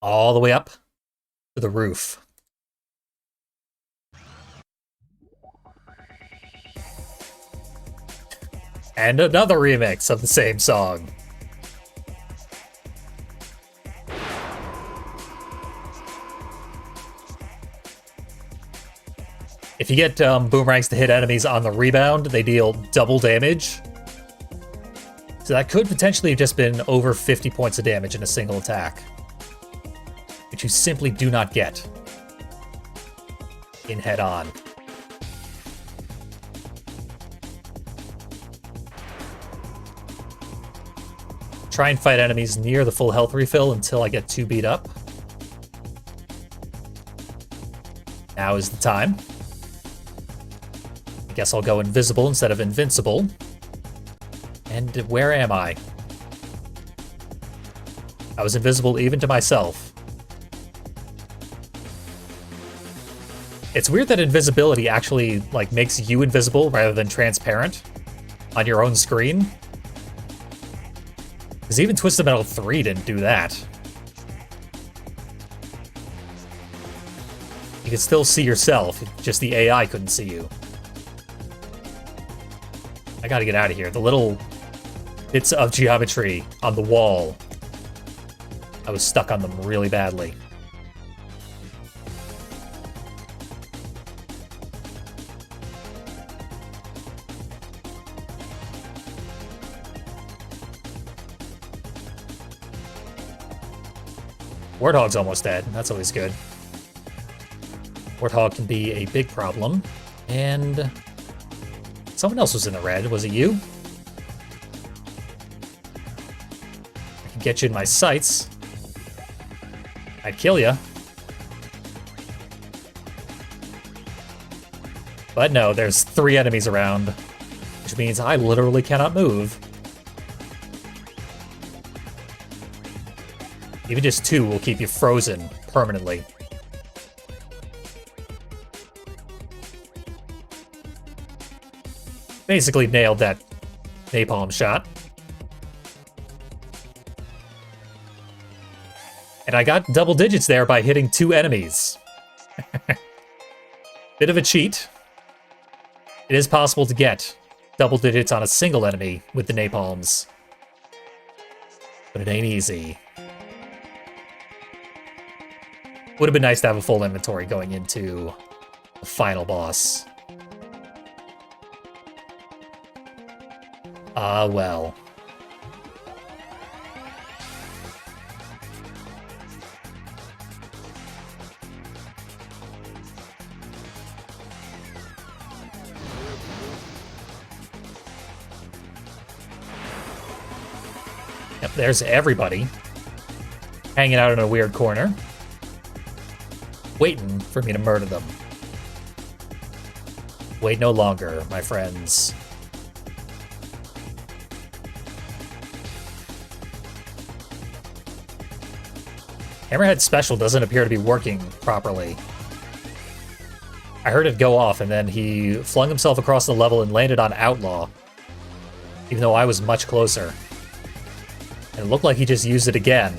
All the way up to the roof. And another remix of the same song. If you get boomerangs to hit enemies on the rebound, they deal double damage. So that could potentially have just been over 50 points of damage in a single attack, which you simply do not get in head-on. Try and fight enemies near the full health refill until I get too beat up. Now is the time. I guess I'll go invisible instead of invincible. And where am I? I was invisible even to myself. It's weird that invisibility actually, like, makes you invisible rather than transparent on your own screen. Because even Twisted Metal 3 didn't do that. You could still see yourself, just the AI couldn't see you. I gotta get out of here. The little bits of geometry on the wall, I was stuck on them really badly. Warthog's almost dead. That's always good. Warthog can be a big problem. And someone else was in the red. Was it you? I can get you in my sights. I'd kill you. But no, there's 3 enemies around, which means I literally cannot move. Even just 2 will keep you frozen permanently. Basically nailed that napalm shot. And I got double digits there by hitting 2 enemies. Bit of a cheat. It is possible to get double digits on a single enemy with the napalms, but it ain't easy. Would have been nice to have a full inventory going into the final boss. Ah, well. Yep, there's everybody hanging out in a weird corner, waiting for me to murder them. Wait no longer, my friends. Hammerhead's special doesn't appear to be working properly. I heard it go off, and then he flung himself across the level and landed on Outlaw, even though I was much closer. And it looked like he just used it again.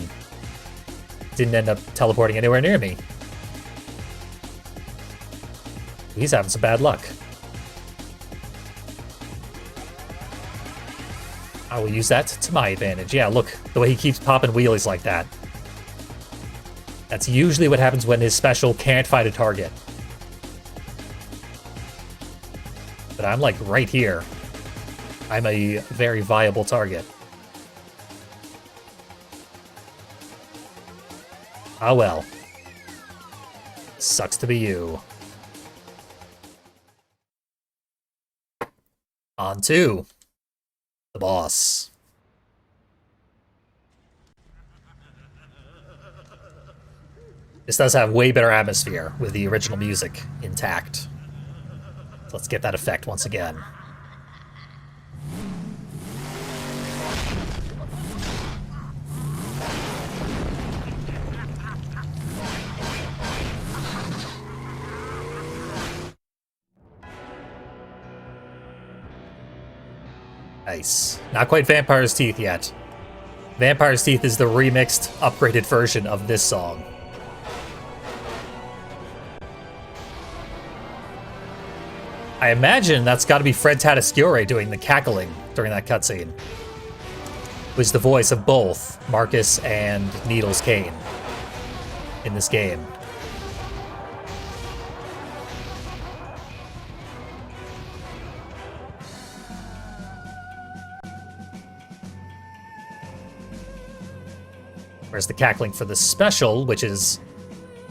Didn't end up teleporting anywhere near me. He's having some bad luck. I will use that to my advantage. Yeah, look, the way he keeps popping wheelies like that. That's usually what happens when his special can't fight a target. But I'm like right here. I'm a very viable target. Ah well. Sucks to be you. On to the boss. This does have way better atmosphere with the original music intact. Let's get that effect once again. Nice. Not quite Vampire's Teeth yet. Vampire's Teeth is the remixed, upgraded version of this song. I imagine that's got to be Fred Tatasciore doing the cackling during that cutscene. Who's the voice of both Marcus and Needles Kane in this game. Whereas the cackling for the special, which is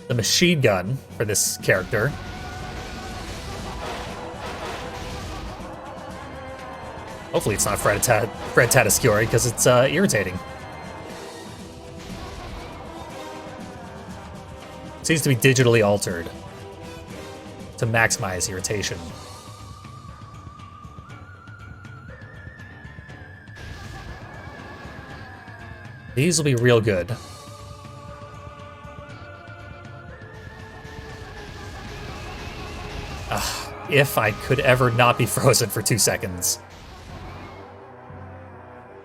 the machine gun for this character. Hopefully it's not Fred Tatasciore, because it's irritating. It seems to be digitally altered to maximize irritation. These will be real good. If I could ever not be frozen for 2 seconds.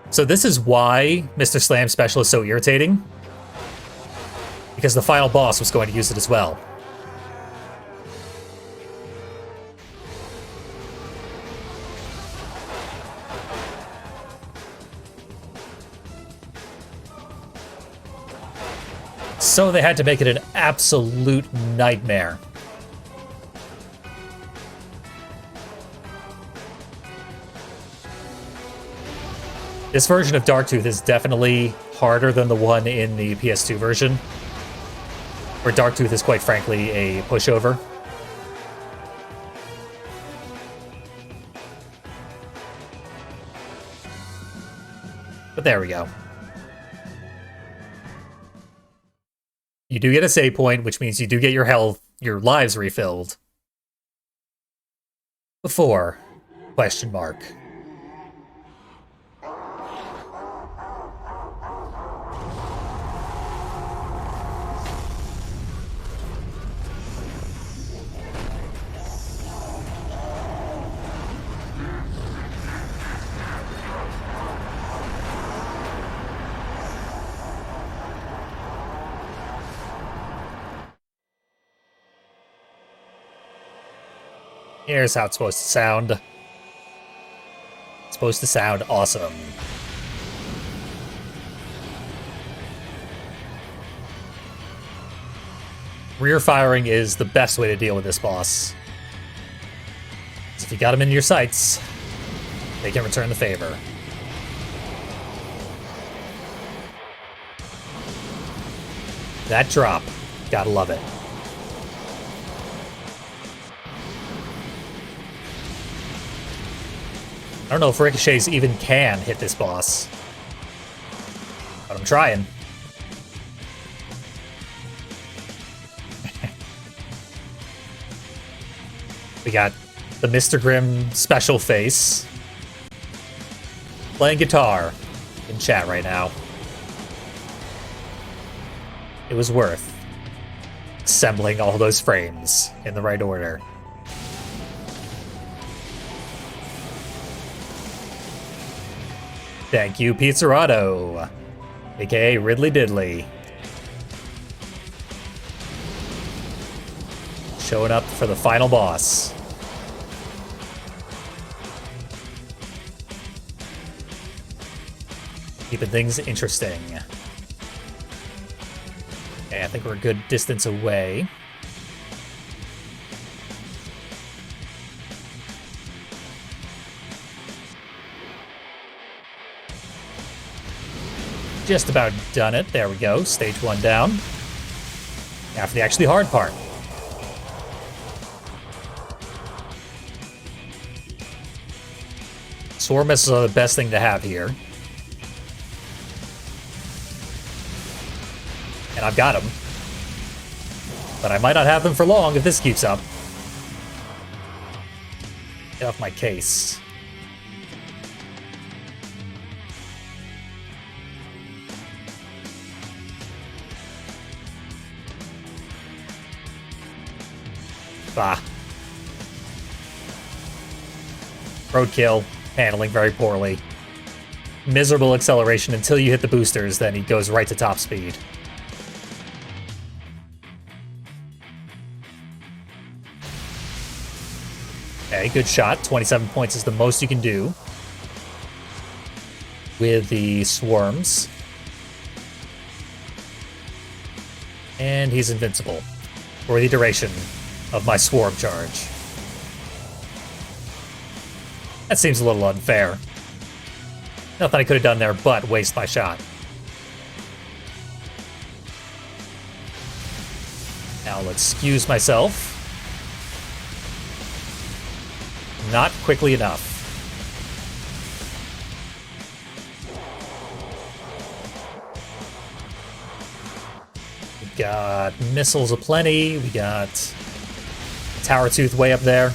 So this is why Mr. Slam's special is so irritating. Because the final boss was going to use it as well. So they had to make it an absolute nightmare. This version of Darktooth is definitely harder than the one in the PS2 version, where Darktooth is quite frankly a pushover. But there we go. You do get a save point, which means you do get your health, your lives refilled. Before, question mark. Here's how it's supposed to sound. It's supposed to sound awesome. Rear firing is the best way to deal with this boss. Because if you got him in your sights, they can return the favor. That drop, gotta love it. I don't know if ricochets even can hit this boss, but I'm trying. We got the Mr. Grimm special face playing guitar in chat right now. It was worth assembling all those frames in the right order. Thank you, Pizzerato, aka Ridley Diddley. Showing up for the final boss. Keeping things interesting. Okay, I think we're a good distance away. Just about done it. There we go. Stage 1 down. Now for the actually hard part. Swarm missiles are the best thing to have here. And I've got them. But I might not have them for long if this keeps up. Get off my case. Bah. Roadkill, handling very poorly. Miserable acceleration until you hit the boosters, then he goes right to top speed. Okay, good shot. 27 points is the most you can do with the swarms. And he's invincible for the duration of my swarm charge. That seems a little unfair. Nothing I could have done there but waste my shot. Now let's excuse myself. Not quickly enough. We got missiles aplenty. We got Tower Tooth way up there.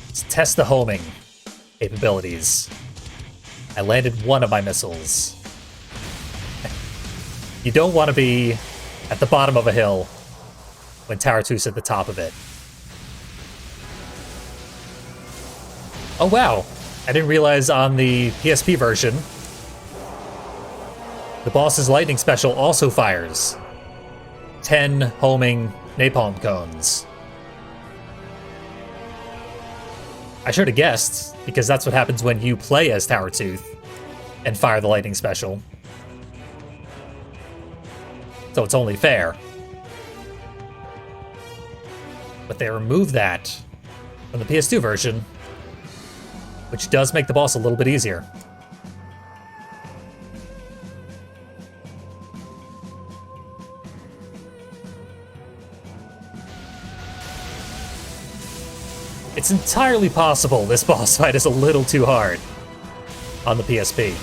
Let's test the homing capabilities. I landed one of my missiles. You don't want to be at the bottom of a hill when Tower Tooth's at the top of it. Oh wow, I didn't realize on the PSP version, the boss's lightning special also fires 10 homing napalm cones. I should have guessed, because that's what happens when you play as Tower Tooth and fire the lightning special. So it's only fair. But they removed that from the PS2 version, which does make the boss a little bit easier. It's entirely possible this boss fight is a little too hard on the PSP.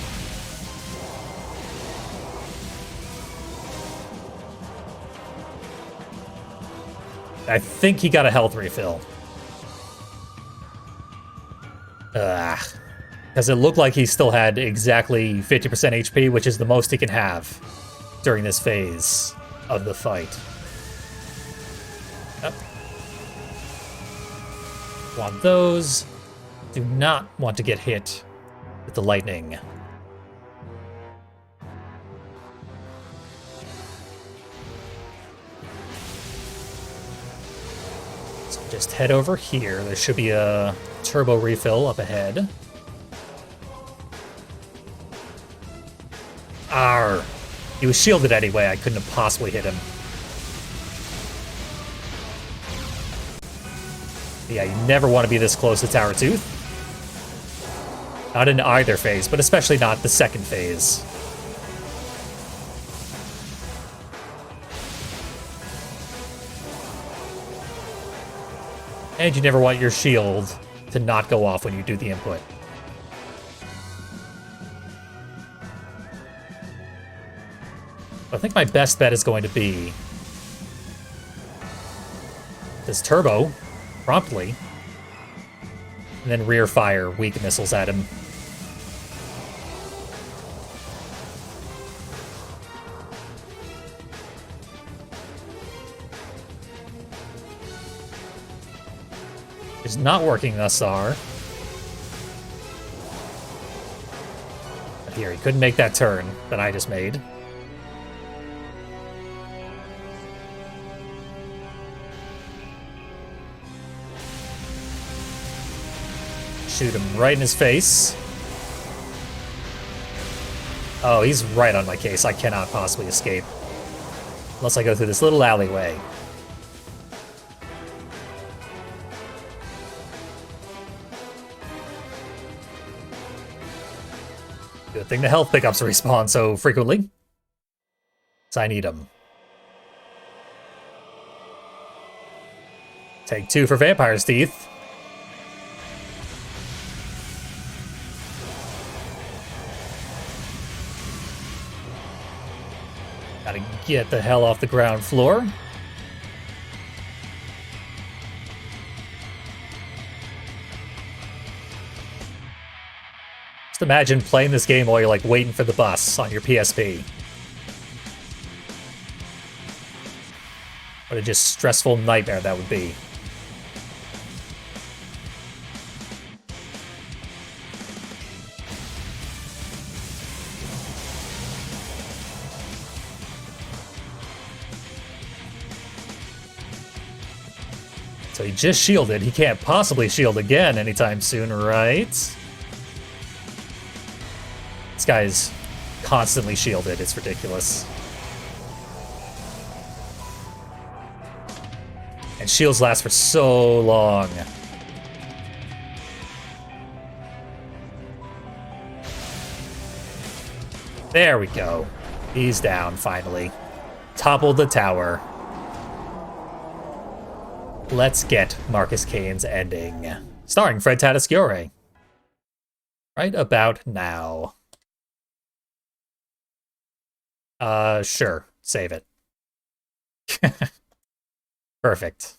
I think he got a health refill. Because it looked like he still had exactly 50% HP, which is the most he can have during this phase of the fight. Oh. Want those. Do not want to get hit with the lightning. So just head over here. There should be a turbo refill up ahead. Arr! He was shielded anyway. I couldn't have possibly hit him. Yeah, you never want to be this close to Tower Tooth. Not in either phase, but especially not the second phase. And you never want your shield to not go off when you do the input. I think my best bet is going to be this turbo promptly, and then rear fire weak missiles at him. It's not working thus far. But here, he couldn't make that turn that I just made. Shoot him right in his face. Oh, he's right on my case. I cannot possibly escape. Unless I go through this little alleyway. Good thing the health pickups respawn so frequently. So I need them. Take 2 for Vampire's Teeth. Gotta get the hell off the ground floor. Just imagine playing this game while you're like waiting for the bus on your PSP. What a just stressful nightmare that would be. So he just shielded. He can't possibly shield again anytime soon, right? This guy is constantly shielded. It's ridiculous. And shields last for so long. There we go. He's down, finally. Toppled the tower. Let's get Marcus Kane's ending. Starring Fred Tatasciore. Right about now. Sure. Save it. Perfect.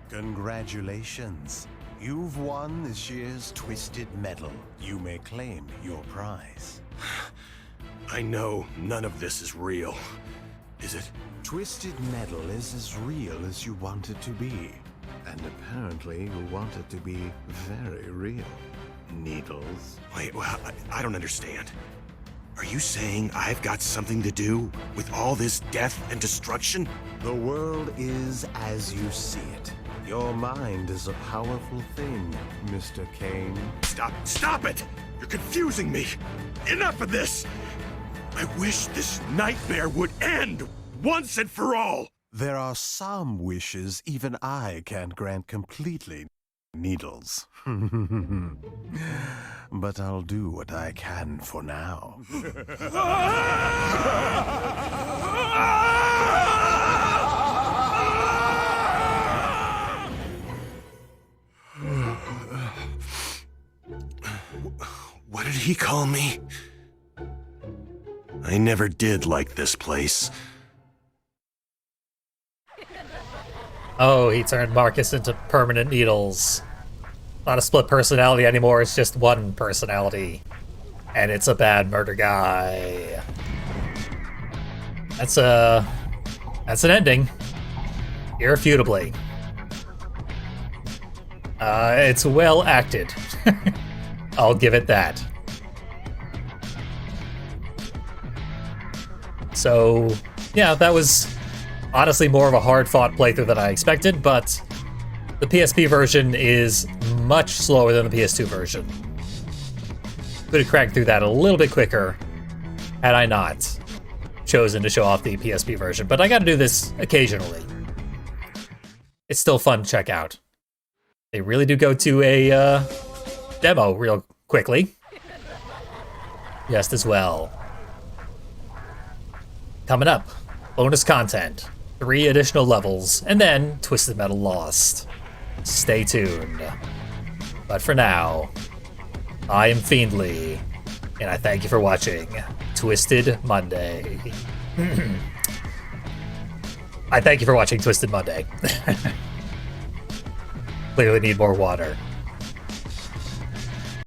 Congratulations. You've won this year's Twisted Medal. You may claim your prize. I know none of this is real. Is it? Twisted Metal is as real as you want it to be. And apparently you want it to be very real. Needles. Wait, well, I don't understand. Are you saying I've got something to do with all this death and destruction? The world is as you see it. Your mind is a powerful thing, Mr. Kane. Stop it! You're confusing me! Enough of this! I wish this nightmare would end once and for all! There are some wishes even I can't grant completely, Needles. But I'll do what I can for now. What did he call me? I never did like this place. Oh, he turned Marcus into permanent needles. Not a split personality anymore, it's just one personality. And it's a bad murder guy. That's an ending. Irrefutably. It's well acted. I'll give it that. So, yeah, that was honestly more of a hard-fought playthrough than I expected, but the PSP version is much slower than the PS2 version. Could have cracked through that a little bit quicker had I not chosen to show off the PSP version, but I gotta do this occasionally. It's still fun to check out. They really do go to a demo real quickly. Just as well. Coming up, bonus content, 3 additional levels, and then Twisted Metal Lost. Stay tuned. But for now, I am Fiendly, and I thank you for watching Twisted Monday. I thank you for watching Twisted Monday. Clearly need more water.